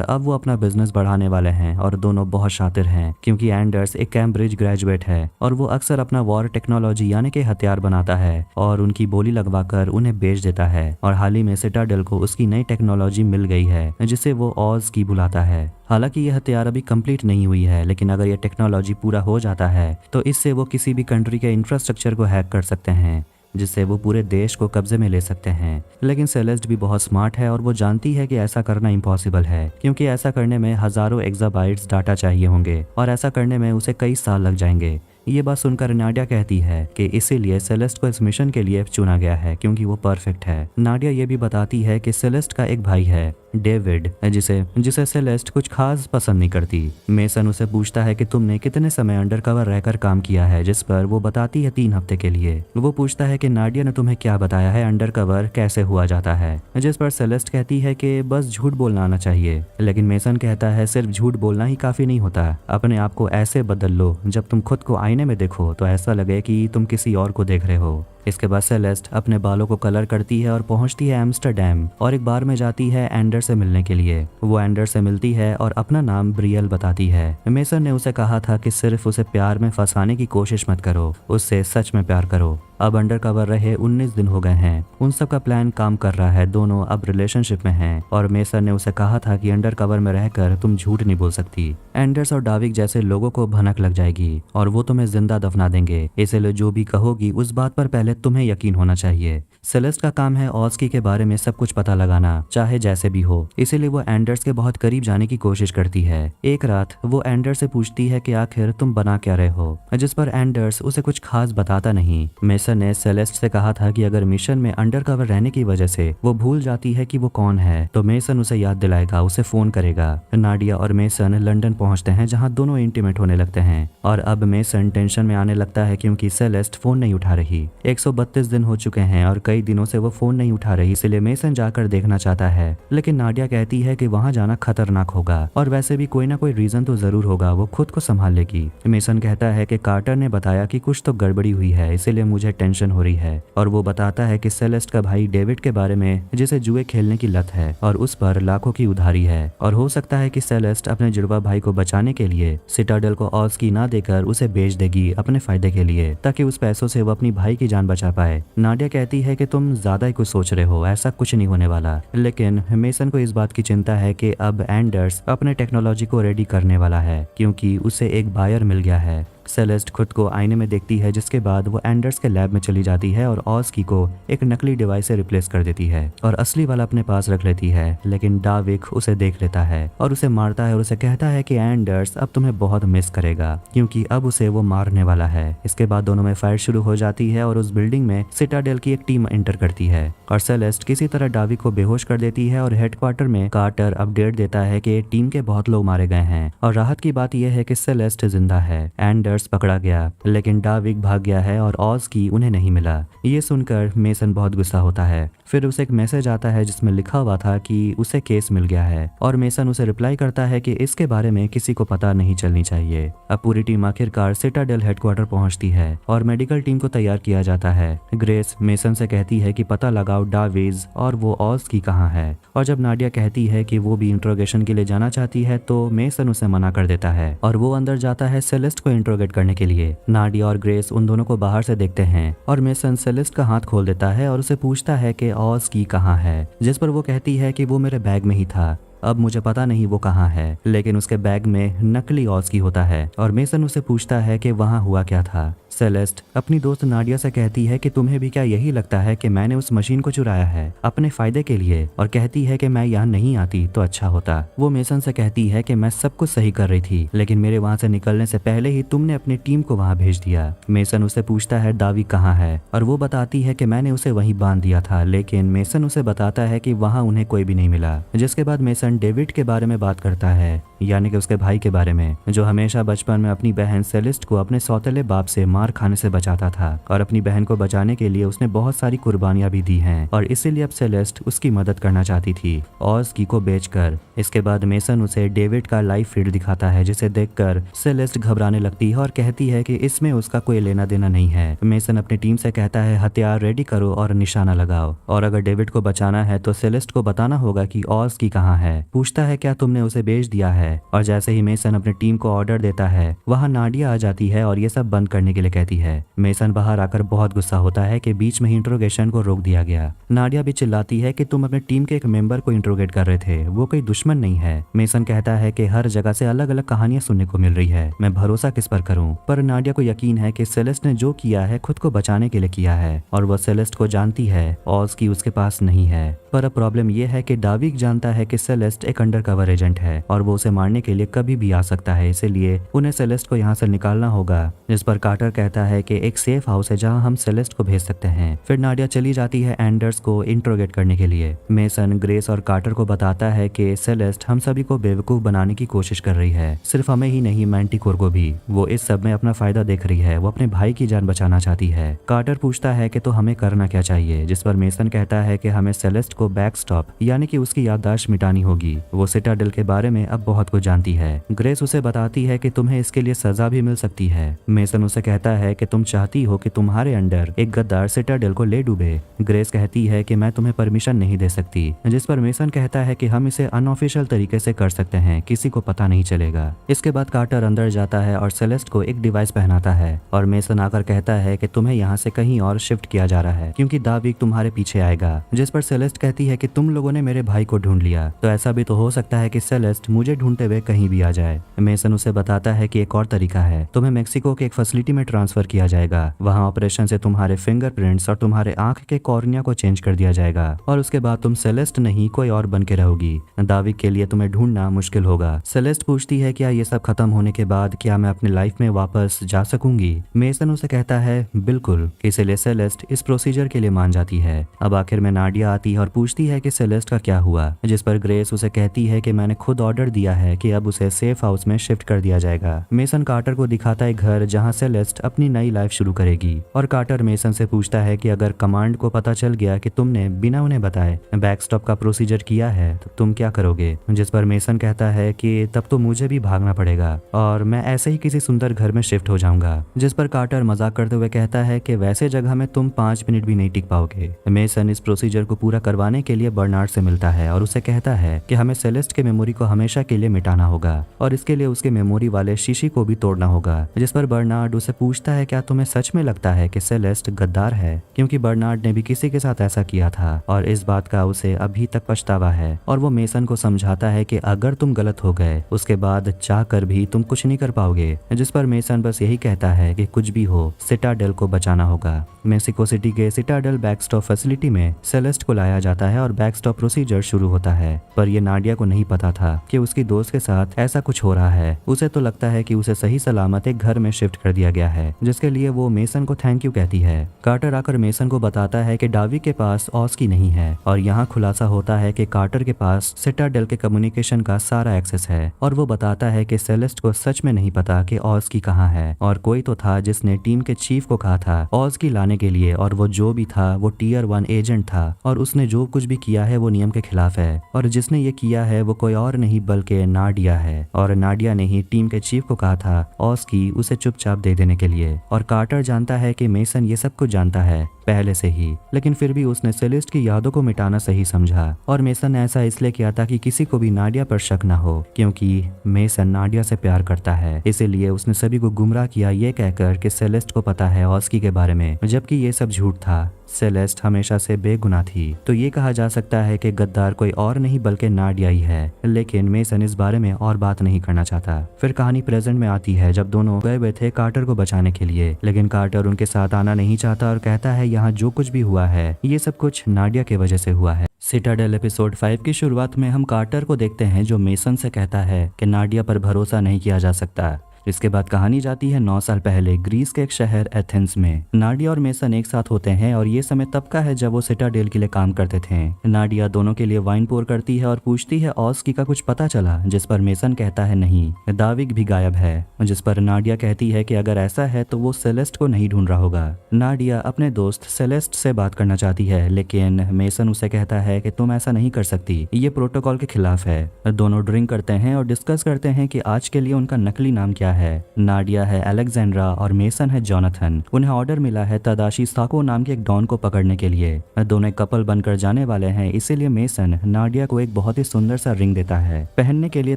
अब वो अपना बिजनेस बढ़ाने वाले हैं और दोनों बहुत शातिर हैं, क्योंकि एंडर्स एक कैम्ब्रिज ग्रेजुएट है और वो अक्सर अपना वॉर टेक्नोलॉजी यानी कि हथियार बनाता है और उनकी बोली लगवाकर उन्हें बेच देता है। और हाल ही में सिटाडेल को उसकी नई टेक्नोलॉजी मिल गई है जिसे वो ऑज की बुलाता है। हालांकि यह हथियार अभी कंप्लीट नहीं हुई है, लेकिन अगर यह टेक्नोलॉजी पूरा हो जाता है तो इससे वो किसी भी कंट्री के इंफ्रास्ट्रक्चर को हैक कर सकते हैं, जिससे वो पूरे देश को कब्जे में ले सकते हैं। लेकिन सेलेस्ट भी बहुत स्मार्ट है और वो जानती है कि ऐसा करना इम्पॉसिबल है, क्योंकि ऐसा करने में हजारों एक्साबाइट्स डाटा चाहिए होंगे और ऐसा करने में उसे कई साल लग जाएंगे। ये बात सुनकर नाडिया कहती है कि इसीलिए सेलेस्ट को इस मिशन के लिए चुना गया है, क्योंकि वो परफेक्ट है। नाडिया ये भी बताती है कि सेलेस्ट का एक भाई है डेविड, जिसे सेलेस्ट कुछ खास पसंद नहीं करती। मेसन उसे पूछता है कि तुमने कितने समय अंडरकवर रहकर काम किया है, जिस पर वो बताती है 3 हफ्ते के लिए। वो पूछता है कि नाडिया ने तुम्हें क्या बताया है, अंडरकवर कैसे हुआ जाता है, जिस पर सेलेस्ट कहती है कि बस झूठ बोलना आना चाहिए। लेकिन मेसन कहता है सिर्फ झूठ बोलना ही काफी नहीं होता, अपने आप को ऐसे बदल लो जब तुम खुद को आईने में देखो तो ऐसा लगे कि तुम किसी और को देख रहे हो। इसके बाद सेलेस्ट अपने बालों को कलर करती है और पहुंचती है एम्स्टर्डम और एक बार में जाती है एंडर से मिलने के लिए। वो एंडर से मिलती है और अपना नाम ब्रियल बताती है। मेसन ने उसे कहा था कि सिर्फ उसे प्यार में फंसाने की कोशिश मत करो, उससे सच में प्यार करो। अब अंडरकवर रहे 19 दिन हो गए हैं, उन सब का प्लान काम कर रहा है, दोनों अब रिलेशनशिप में हैं और मेसन ने उसे कहा था कि अंडरकवर में रहकर तुम झूठ नहीं बोल सकती। एंडर्स और डाविक जैसे लोगों को भनक लग जाएगी और वो तुम्हें जिंदा दफना देंगे, इसलिए जो भी कहोगी उस बात पर पहले तुम्हें यकीन होना चाहिए। सेलेस्ट का काम है ऑस्की के बारे में सब कुछ पता लगाना, चाहे जैसे भी हो, इसीलिए वो एंडर्स के बहुत करीब जाने की कोशिश करती है। एक रात वो एंडर्स से पूछती है कि आखिर तुम बना क्या रहे हो, जिस पर एंडर्स उसे कुछ खास बताता नहीं। मेसन ने सेलेस्ट से कहा था कि अगर मिशन में अंडरकवर रहने की वजह से वो भूल जाती है कि वो कौन है तो मेसन उसे याद दिलाएगा, उसे फोन करेगा। नाडिया और मेसन लंदन पहुंचते हैं जहां दोनों इंटीमेट होने लगते हैं और अब मेसन टेंशन में आने लगता है क्योंकि सेलेस्ट फोन नहीं उठा रही। 132 दिन हो चुके हैं और कई दिनों से वो फोन नहीं उठा रही, इसलिए मेसन जाकर देखना चाहता है। लेकिन नाडिया कहती है कि वहाँ जाना खतरनाक होगा और वैसे भी कोई ना कोई रीजन तो जरूर होगा, वो खुद को संभाल लेगी। मेसन कहता है कि कार्टर ने बताया कि कुछ तो गड़बड़ी हुई है, इसीलिए मुझे टेंशन हो रही है। और वो बताता है कि सेलेस्ट का भाई डेविड के बारे में, जिसे जुए खेलने की लत है और उस पर लाखों की उधारी है, और हो सकता है कि सेलेस्ट अपने जुड़वा भाई को बचाने के लिए सिटाडेल को ऑज की ना देकर उसे बेच देगी अपने फायदे के लिए, ताकि उस पैसों से वो अपनी भाई की जान बचा पाए। नाडिया कहती है कि तुम ज्यादा ही कुछ सोच रहे हो, ऐसा कुछ नहीं होने वाला। लेकिन मेसन को इस बात की चिंता है कि अब एंडर्स अपने टेक्नोलॉजी को रेडी करने वाला है, क्योंकि उसे एक बायर मिल गया है। सेलेस्ट खुद को आईने में देखती है, जिसके बाद वो एंडर्स के लैब में चली जाती है और ऑज की को एक नकली डिवाइस से रिप्लेस कर देती है और असली वाला अपने पास रख लेती है। लेकिन डाविक उसे देख लेता है और उसे मारता है और उसे कहता है कि एंडर्स अब तुम्हें बहुत मिस करेगा, क्योंकि अब उसे वो मारने वाला है। इसके बाद दोनों में फाइट शुरू हो जाती है और उस बिल्डिंग में सिटाडेल की एक टीम एंटर करती है और सेलेस्ट किसी तरह डाविक को बेहोश कर देती है और हेडक्वार्टर में कार्टर अपडेट देता है कि टीम के बहुत लोग मारे गए हैं और राहत की बात यह है कि सेलेस्ट जिंदा है। एंडर्स पकड़ा गया, लेकिन डाविक भाग गया है और ऑज की उन्हें नहीं मिला। ये सुनकर मेसन बहुत गुस्सा होता है। फिर उसे एक मैसेज आता है जिसमें लिखा हुआ था कि उसे केस मिल गया है और मेसन उसे रिप्लाई करता है कि इसके बारे में किसी को पता नहीं चलनी चाहिए। अब पूरी टीम आखिरकार सिटाडेल हेडक्वार्टर पहुंचती है और मेडिकल टीम को तैयार किया जाता है। ग्रेस मेसन से कहती है कि पता लगाओ डाविज और वो ऑज की कहाँ है, और जब नाडिया कहती है कि वो भी इंट्रोगेशन के लिए जाना चाहती है तो मेसन उसे मना कर देता है और वो अंदर जाता है सेलेस्ट को इंट्रोगेट करने के लिए। नाडिया और ग्रेस उन दोनों को बाहर से देखते हैं और मेसन सेलेस्ट का हाथ खोल देता है और उसे पूछता है कि ऑज की कहाँ है, जिस पर वो कहती है कि वो मेरे बैग में ही था, अब मुझे पता नहीं वो कहाँ है। लेकिन उसके बैग में नकली ऑज की होता है और मेसन उसे पूछता है कि वहाँ हुआ क्या था। सेलेस्ट अपनी दोस्त नाडिया से कहती है कि तुम्हें भी क्या यही लगता है कि मैंने उस मशीन को चुराया है अपने फायदे के लिए, और कहती है कि मैं यहाँ नहीं आती तो अच्छा होता। वो मेसन से कहती है कि मैं सब कुछ सही कर रही थी, लेकिन मेरे वहाँ से निकलने से पहले ही तुमने अपनी टीम को वहाँ भेज दिया। मेसन उसे पूछता है दावी कहाँ है और वो बताती है कि मैंने उसे वहीं बांध दिया था, लेकिन मेसन उसे बताता है कि वहाँ उन्हें कोई भी नहीं मिला। जिसके बाद मेसन डेविड के बारे में बात करता है, यानी कि उसके भाई के बारे में, जो हमेशा बचपन में अपनी बहन सेलिस्ट को अपने सौतेले बाप से मार खाने से बचाता था और अपनी बहन को बचाने के लिए उसने बहुत सारी कुर्बानियां भी दी हैं और इसीलिए अब सेलेस्ट उसकी मदद करना चाहती थी ऑज की को बेचकर। इसके बाद मेसन उसे डेविड का लाइव फीड दिखाता है, जिसे देखकर सेलेस्ट घबराने लगती है और कहती है कि इसमें उसका कोई लेना देना नहीं है। मेसन अपनी टीम से कहता है हथियार रेडी करो और निशाना लगाओ, और अगर डेविड को बचाना है तो सेलेस्ट को बताना होगा कि ऑज की कहाँ है। पूछता है क्या तुमने उसे बेच दिया है, और जैसे ही मेसन अपनी टीम को ऑर्डर देता है वहाँ नाडिया आ जाती है और ये सब बंद करने के लिए कहती है। मेसन बाहर आकर बहुत गुस्सा होता है कि बीच में ही इंट्रोगेशन को रोक दिया गया। नाडिया भी चिल्लाती है कि तुम अपने टीम के एक मेंबर को इंट्रोगेट कर रहे थे, वो कोई दुश्मन नहीं है। मेसन कहता है कि हर जगह से अलग अलग कहानियां सुनने को मिल रही है, मैं भरोसा किस पर करूं। पर नाडिया को यकीन है कि सेलेस्ट ने जो किया है खुद को बचाने के लिए किया है और वह सेलेस्ट को जानती है, ऑज की उसके पास नहीं है। पर अब प्रॉब्लम यह है कि डाविक जानता है कि सेलेस्ट एक अंडरकवर एजेंट है और वो उसे मारने के लिए कभी भी आ सकता है, इसीलिए उन्हें सेलेस्ट को यहाँ से निकालना होगा। जिस पर कार्टर कहता है कि एक सेफ हाउस है जहाँ हम सेलेस्ट को भेज सकते हैं। फिर नाडिया चली जाती है एंडर्स को इंट्रोगेट करने के लिए। मेसन ग्रेस और कार्टर को बताता है कि सेलेस्ट हम सभी को बेवकूफ बनाने की कोशिश कर रही है, सिर्फ हमें ही नहीं मैंटिकोर को भी। वो इस सब में अपना फायदा देख रही है, वो अपने भाई की जान बचाना चाहती है। कार्टर पूछता है कि तो हमें करना क्या चाहिए, जिस पर मेसन कहता है कि हमें सेलेस्ट को बैकस्टॉप यानी कि उसकी याददाश्त मिटानी होगी। वो सिटाडेल के बारे में अब बहुत कुछ जानती है। ग्रेस उसे बताती है कि तुम्हें इसके लिए सजा भी मिल सकती है। मेसन उसे कहता है कि तुम चाहती हो कि तुम्हारे अंडर एक गद्दार सिटाडेल को ले डूबे। ग्रेस कहती है कि मैं तुम्हें परमिशन नहीं दे सकती, जिस पर मेसन कहता है कि हम इसे अनऑफिशियल तरीके से कर सकते हैं, किसी को पता नहीं चलेगा। इसके बाद कार्टर अंदर जाता है और सेलेस्ट को एक डिवाइस पहनाता है और मेसन आकर कहता है कि तुम्हें यहाँ से कहीं और शिफ्ट किया जा रहा है क्योंकि दाविक तुम्हारे पीछे आएगा। जिस पर सेलेस्ट कहती है कि तुम लोगों ने मेरे भाई को ढूंढ लिया, तो ऐसा भी तो हो सकता है कि सेलेस्ट मुझे ढूंढते हुए कहीं भी आ जाए। मेसन उसे बताता है कि एक और तरीका है, तुम्हें मेक्सिको के एक फैसिलिटी में ट्रांसफर किया जाएगा। वहाँ ऑपरेशन से तुम्हारे फिंगरप्रिंट्स और तुम्हारे आंख के कॉर्निया को चेंज कर दिया जाएगा और उसके बाद तुम सेलेस्ट नहीं कोई और बन के रहोगी। दाविक के लिए तुम्हें ढूंढना मुश्किल होगा। सेलेस्ट पूछती है क्या ये सब खत्म होने के बाद क्या मैं अपनी लाइफ में वापस जा सकूंगी। मेसन उसे कहता है बिल्कुल, इसीलिए सेलेस्ट इस प्रोसीजर के लिए मान जाती है। अब आखिर में नाडिया आती है और पूछती है कि सेलेस्ट का क्या हुआ, जिस पर ग्रेस उसे कहती है कि मैंने खुद ऑर्डर दिया है कि अब उसे सेफ हाउस में शिफ्ट कर दिया जाएगा। मेसन कार्टर को दिखाता है घर जहाँ सेलेस्ट अपनी नई लाइफ शुरू करेगी और कार्टर मेसन से पूछता है कि अगर कमांड को पता चल गया कि तुमने बिना उन्हें बताए बैकस्टॉप का प्रोसीजर किया है तो तुम क्या करोगे। जिस पर मेसन कहता है कि तब तो मुझे भी भागना पड़ेगा और मैं ऐसे ही किसी सुंदर घर में शिफ्ट हो जाऊंगा। जिस पर कार्टर मजाक करते हुए कहता है कि वैसे जगह में तुम 5 मिनट भी नहीं टिक पाओगे। मेसन इस प्रोसीजर को पूरा करवाने के लिए बर्नार्ड से मिलता है और उसे कहता है कि हमें सेलेस्ट के मेमोरी को हमेशा के लिए मिटाना होगा और इसके लिए उसके मेमोरी वाले शीशी को भी तोड़ना होगा। जिस पर बर्नार्ड उसे पूछता है क्या तुम्हें सच में लगता है कि सेलेस्ट गद्दार है, क्योंकि बर्नार्ड ने भी किसी के साथ ऐसा किया था और इस बात का उसे अभी तक पछतावा है। और वो मेसन को समझाता है कि अगर तुम गलत हो गए उसके बाद चाह कर भी तुम कुछ नहीं कर पाओगे। जिस पर मेसन बस यही कहता है कि कुछ भी हो सिटाडेल को बचाना होगा। मेक्सिको सिटी के सिटाडेल बैकस्टॉप फैसिलिटी में सेलेस्ट को लाया जाता है और बैकस्टॉप प्रोसीजर शुरू होता है, पर ये नाडिया को नहीं पता था कि उसकी दोस्त के साथ ऐसा कुछ हो रहा है। उसे तो लगता है कि उसे सही सलामत एक घर में शिफ्ट कर दिया गया है, जिसके लिए वो मेसन को थैंक यू कहती है। कार्टर आकर मेसन को बताता है कि डावी के पास ऑस्की नहीं है और यहाँ खुलासा होता है कि कार्टर के पास सिटाडेल के कम्युनिकेशन का सारा एक्सेस है और वो बताता है कि सेलेस्ट को सच में नहीं पता कि ऑस्की कहाँ है और कोई तो था जिसने टीम के चीफ को कहा था ऑस्की लाने के लिए और वो जो भी था वो टियर 1 एजेंट था और उसने जो कुछ भी किया है वो नियम के खिलाफ है और जिसने ये किया है वो कोई और नहीं बल्कि नाडिया है और नाडिया ने ही टीम के चीफ को कहा था ऑस्की उसे चुपचाप दे देने के लिए। और कार्टर जानता है कि मेसन ये सब कुछ जानता है पहले से ही, लेकिन फिर भी उसने सेलेस्ट की यादों को मिटाना सही समझा और मेसन ने ऐसा इसलिए किया था कि किसी को भी नाडिया पर शक न हो, क्योंकि मेसन नाडिया से प्यार करता है। इसीलिए उसने सभी को गुमराह किया ये कहकर कि सेलेस्ट को पता है ऑस्की के बारे में, जबकि ये सब झूठ था। सेलेस्ट हमेशा से बेगुनाह थी। तो ये कहा जा सकता है कि गद्दार कोई और नहीं बल्कि नाडिया ही है, लेकिन मेसन इस बारे में और बात नहीं करना चाहता। फिर कहानी प्रेजेंट में आती है जब दोनों गए हुए थे कार्टर को बचाने के लिए, लेकिन कार्टर उनके साथ आना नहीं चाहता और कहता है यहाँ जो कुछ भी हुआ है ये सब कुछ नाडिया की वजह से हुआ है। सिटाडेल एपिसोड 5 की शुरुआत में हम कार्टर को देखते हैं जो मेसन से कहता है कि नाडिया पर भरोसा नहीं किया जा सकता। इसके बाद कहानी जाती है 9 साल पहले ग्रीस के एक शहर एथेंस में। नाडिया और मेसन एक साथ होते हैं और ये समय तब का है जब वो सिटाडेल के लिए काम करते थे। नाडिया दोनों के लिए वाइन पोर करती है और पूछती है ऑस्की का कुछ पता चला, जिस पर मेसन कहता है नहीं, दाविक भी गायब है। जिस पर नाडिया कहती है कि अगर ऐसा है तो वो सेलेस्ट को नहीं ढूंढ रहा होगा। नाडिया अपने दोस्त सेलेस्ट से बात करना चाहती है, लेकिन मेसन उसे कहता है कि तुम ऐसा नहीं कर सकती, ये प्रोटोकॉल के खिलाफ है। दोनों ड्रिंक करते हैं और डिस्कस करते हैं कि आज के लिए उनका नकली नाम क्या है। नाडिया है अलेक्जेंड्रा और मेसन है जोनाथन। उन्हें ऑर्डर मिला है तदाशी साको नाम के एक डॉन को पकड़ने के लिए। दोनों कपल बनकर जाने वाले हैं, इसीलिए मेसन नाडिया को एक बहुत ही सुंदर सा रिंग देता है पहनने के लिए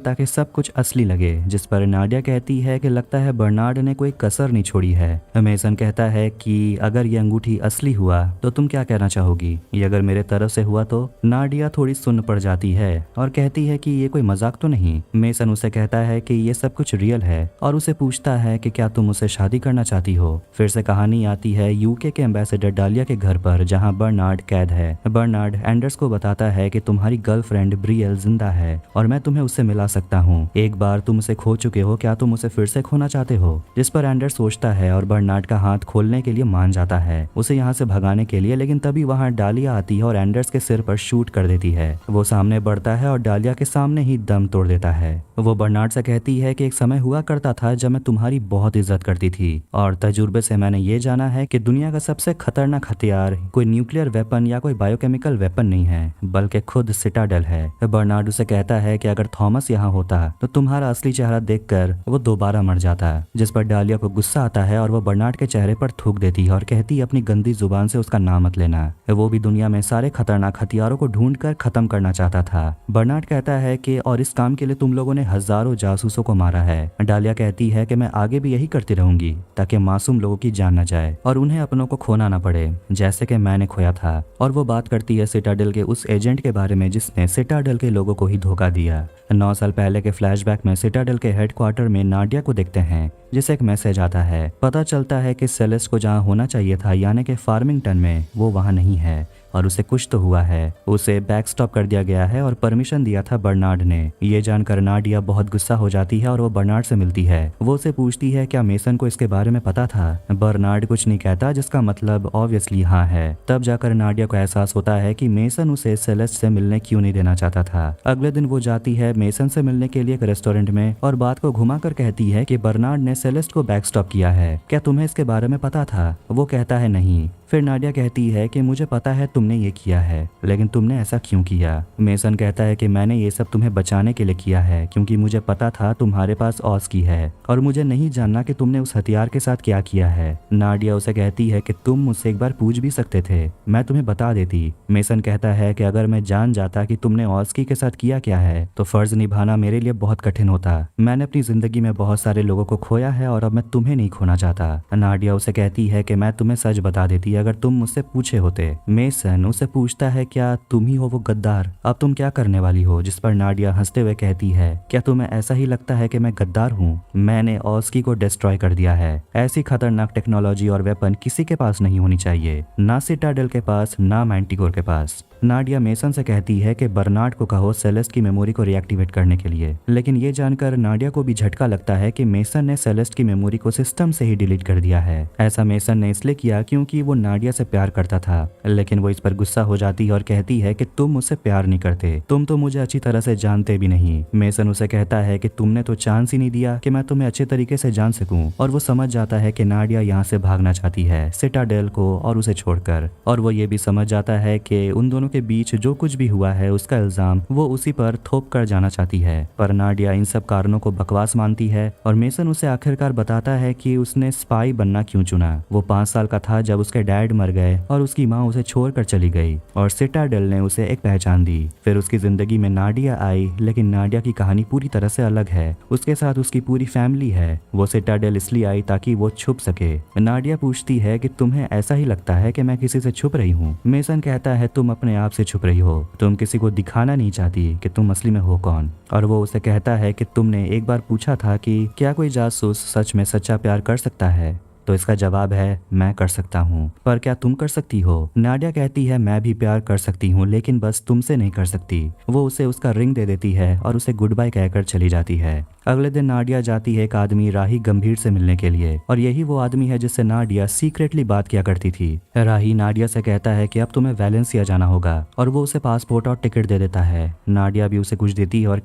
ताकि सब कुछ असली लगे। जिस पर नाडिया कहती है कि लगता है बर्नार्ड ने कोई कसर नहीं छोड़ी है। मेसन कहता है कि अगर ये अंगूठी असली हुआ तो तुम क्या कहना चाहोगी, ये अगर मेरे तरफ से हुआ तो। नाडिया थोड़ी सुन्न पड़ जाती है और कहती है कि ये कोई मजाक तो नहीं। मेसन उसे कहता है कि ये सब कुछ रियल है और उसे पूछता है कि क्या तुम उसे शादी करना चाहती हो। फिर से कहानी आती है यूके के एम्बेसडर डालिया के घर पर, जहां बर्नार्ड कैद है। बर्नार्ड एंडर्स को बताता है कि तुम्हारी गर्लफ्रेंड ब्रियल जिंदा है और मैं तुम्हें उससे मिला सकता हूँ। एक बार तुम उसे खो चुके हो, क्या तुम उसे फिर से खोना चाहते हो। जिस पर एंडर्स सोचता है और बर्नार्ड का हाथ खोलने के लिए मान जाता है उसे यहाँ से भगाने के लिए, लेकिन तभी वहाँ डालिया आती है और एंडर्स के सिर पर शूट कर देती है। वो सामने बढ़ता है और डालिया के सामने ही दम तोड़ देता है। वो बर्नार्ड से कहती है कि एक समय हुआ करता था जब मैं तुम्हारी बहुत इज्जत करती थी और तजुर्बे से मैंने ये जाना है कि दुनिया का सबसे खतरनाक हथियार कोई न्यूक्लियर वेपन या कोई बायोकेमिकल वेपन नहीं है, बल्कि खुद सिटाडेल है। बर्नार्ड उसे कहता है कि अगर थॉमस यहाँ होता तो तुम्हारा असली चेहरा देखकर वो दोबारा मर जाता। जिस पर डालिया को गुस्सा आता है और वो बर्नार्ड के चेहरे पर थूक देती है और कहती है अपनी गंदी जुबान से उसका नाम मत लेना। वो भी दुनिया में सारे खतरनाक हथियारों को ढूंढ कर खत्म करना चाहता था। बर्नार्ड कहता है कि और इस काम के लिए तुम लोगों ने हजारों जासूसों को मारा है। डालिया कहती है कि मैं आगे भी यही करती रहूंगी ताकि मासूम लोगों की जान न जाए और उन्हें अपनों को खोना न पड़े, जैसे कि मैंने खोया था। और वो बात करती है सिटाडेल के उस एजेंट के बारे में जिसने सिटाडेल के लोगों को ही धोखा दिया। 9 साल पहले के फ्लैशबैक में सिटाडेल के हेडक्वार्टर में नाडिया को देखते हैं, जिसे एक मैसेज आता है। पता चलता है कि सेलेस्ट को जहाँ होना चाहिए था यानी कि फार्मिंगटन में, वो वहाँ नहीं है और उसे कुछ तो हुआ है। उसे बैक स्टॉप कर दिया गया है और परमिशन दिया था बर्नार्ड ने। ये जानकर नाडिया बहुत गुस्सा हो जाती है और वो बर्नार्ड से मिलती है। वो उसे पूछती है क्या मेसन को इसके बारे में पता था। बर्नार्ड कुछ नहीं कहता, जिसका मतलब ऑब्वियसली हाँ है। तब जाकर नाडिया को एहसास होता है कि मेसन उसे सेलेस्ट से मिलने क्यों नहीं देना चाहता था। अगले दिन वो जाती है मेसन से मिलने के लिए एक रेस्टोरेंट में और बात को घुमाकर कहती है कि बर्नार्ड ने सेलेस्ट को बैक स्टॉप किया है, क्या तुम्हें इसके बारे में पता था। वो कहता है नहीं। फिर नाडिया कहती है कि मुझे पता है तुमने ये किया है, लेकिन तुमने ऐसा क्यों किया। मेसन कहता है कि मैंने ये सब तुम्हें बचाने के लिए किया है, क्योंकि मुझे पता था तुम्हारे पास ऑस की है और मुझे नहीं जानना कि तुमने उस हथियार के साथ क्या किया है। नाडिया उसे कहती है कि तुम मुझसे एक बार पूछ भी सकते थे, मैं तुम्हें बता देती। मेसन कहता है कि अगर मैं जान जाता कि तुमने ऑस्की के साथ किया क्या है तो फर्ज निभाना मेरे लिए बहुत कठिन होता। मैंने अपनी जिंदगी में बहुत सारे लोगों को खोया है और अब मैं तुम्हें नहीं खोना चाहता। नाडिया उसे कहती है कि मैं तुम्हें सच बता देती अगर तुम मुझसे पूछे होते। मेसन उसे पूछता है क्या तुम ही हो वो गद्दार, अब तुम क्या करने वाली हो। जिस पर नाडिया हंसते हुए कहती है क्या तुम्हें ऐसा ही लगता है कि मैं गद्दार हूँ। मैंने ऑस्की को डिस्ट्रॉय कर दिया है। ऐसी खतरनाक टेक्नोलॉजी और वेपन किसी के पास नहीं होनी चाहिए, ना सिटाडेल के पास ना मैंटिकोर के पास। नाडिया मेसन से कहती है कि बर्नार्ड को कहो सेलेस्ट की मेमोरी को रिएक्टिवेट करने के लिए, लेकिन ये जानकर नाडिया को भी झटका लगता है कि मेसन ने सेलेस्ट की मेमोरी को सिस्टम से ही डिलीट कर दिया है। ऐसा मेसन ने इसलिए किया क्योंकि वो नाडिया से प्यार करता था, लेकिन वो इस पर गुस्सा हो जाती है और कहती है कि तुम मुझसे प्यार नहीं करते, तुम तो मुझे अच्छी तरह से जानते भी नहीं। मेसन उसे कहता है कि तुमने तो चांस ही नहीं दिया कि मैं तुम्हें अच्छे तरीके से जान सकूं, और वो समझ जाता है कि नाडिया यहाँ से भागना चाहती है सिटाडेल को और उसे छोड़कर, और वो ये भी समझ जाता है कि उन दोनों के बीच जो कुछ भी हुआ है उसका इल्जाम वो उसी पर थोप कर जाना चाहती है। पर नाडिया इन सब कारणों को बकवास मानती है और मेसन उसे आखिरकार बताता है कि उसने स्पाई बनना क्यों चुना। वो 5 साल का था जब उसके डैड मर गए और उसकी माँ उसे छोड़कर चली गई और सिटाडेल ने उसे एक पहचान दी। फिर उसकी जिंदगी में नाडिया आई, लेकिन नाडिया की कहानी पूरी तरह से अलग है। उसके साथ उसकी पूरी फैमिली है। वो सिटाडेल इसलिए आई ताकि वो छुप सके। नाडिया पूछती है कि तुम्हें ऐसा ही लगता है कि मैं किसी से छुप रही हूँ। मेसन कहता है तुम अपने आप से छुप रही हो, तुम किसी को दिखाना नहीं चाहती कि तुम असली में हो कौन। और वो उसे कहता है कि तुमने एक बार पूछा था कि क्या कोई जासूस सच में सच्चा प्यार कर सकता है, तो इसका जवाब है मैं कर सकता हूँ, पर क्या तुम कर सकती हो। नाडिया कहती है मैं भी प्यार कर सकती हूँ, लेकिन बस तुमसे नहीं कर सकती। वो उसे उसका रिंग दे देती है और उसे गुड बाय कहकर चली जाती है। अगले दिन नाडिया जाती है एक आदमी राही गंभीर से मिलने के लिए, और यही वो आदमी है जिससे नाडिया सीक्रेटली बात किया करती थी। राही नाडिया से कहता है कि अब तुम्हें वैलेंसिया जाना होगा, और वो उसे पासपोर्ट और टिकट दे देता है। नाडिया भी उसे कुछ देती है और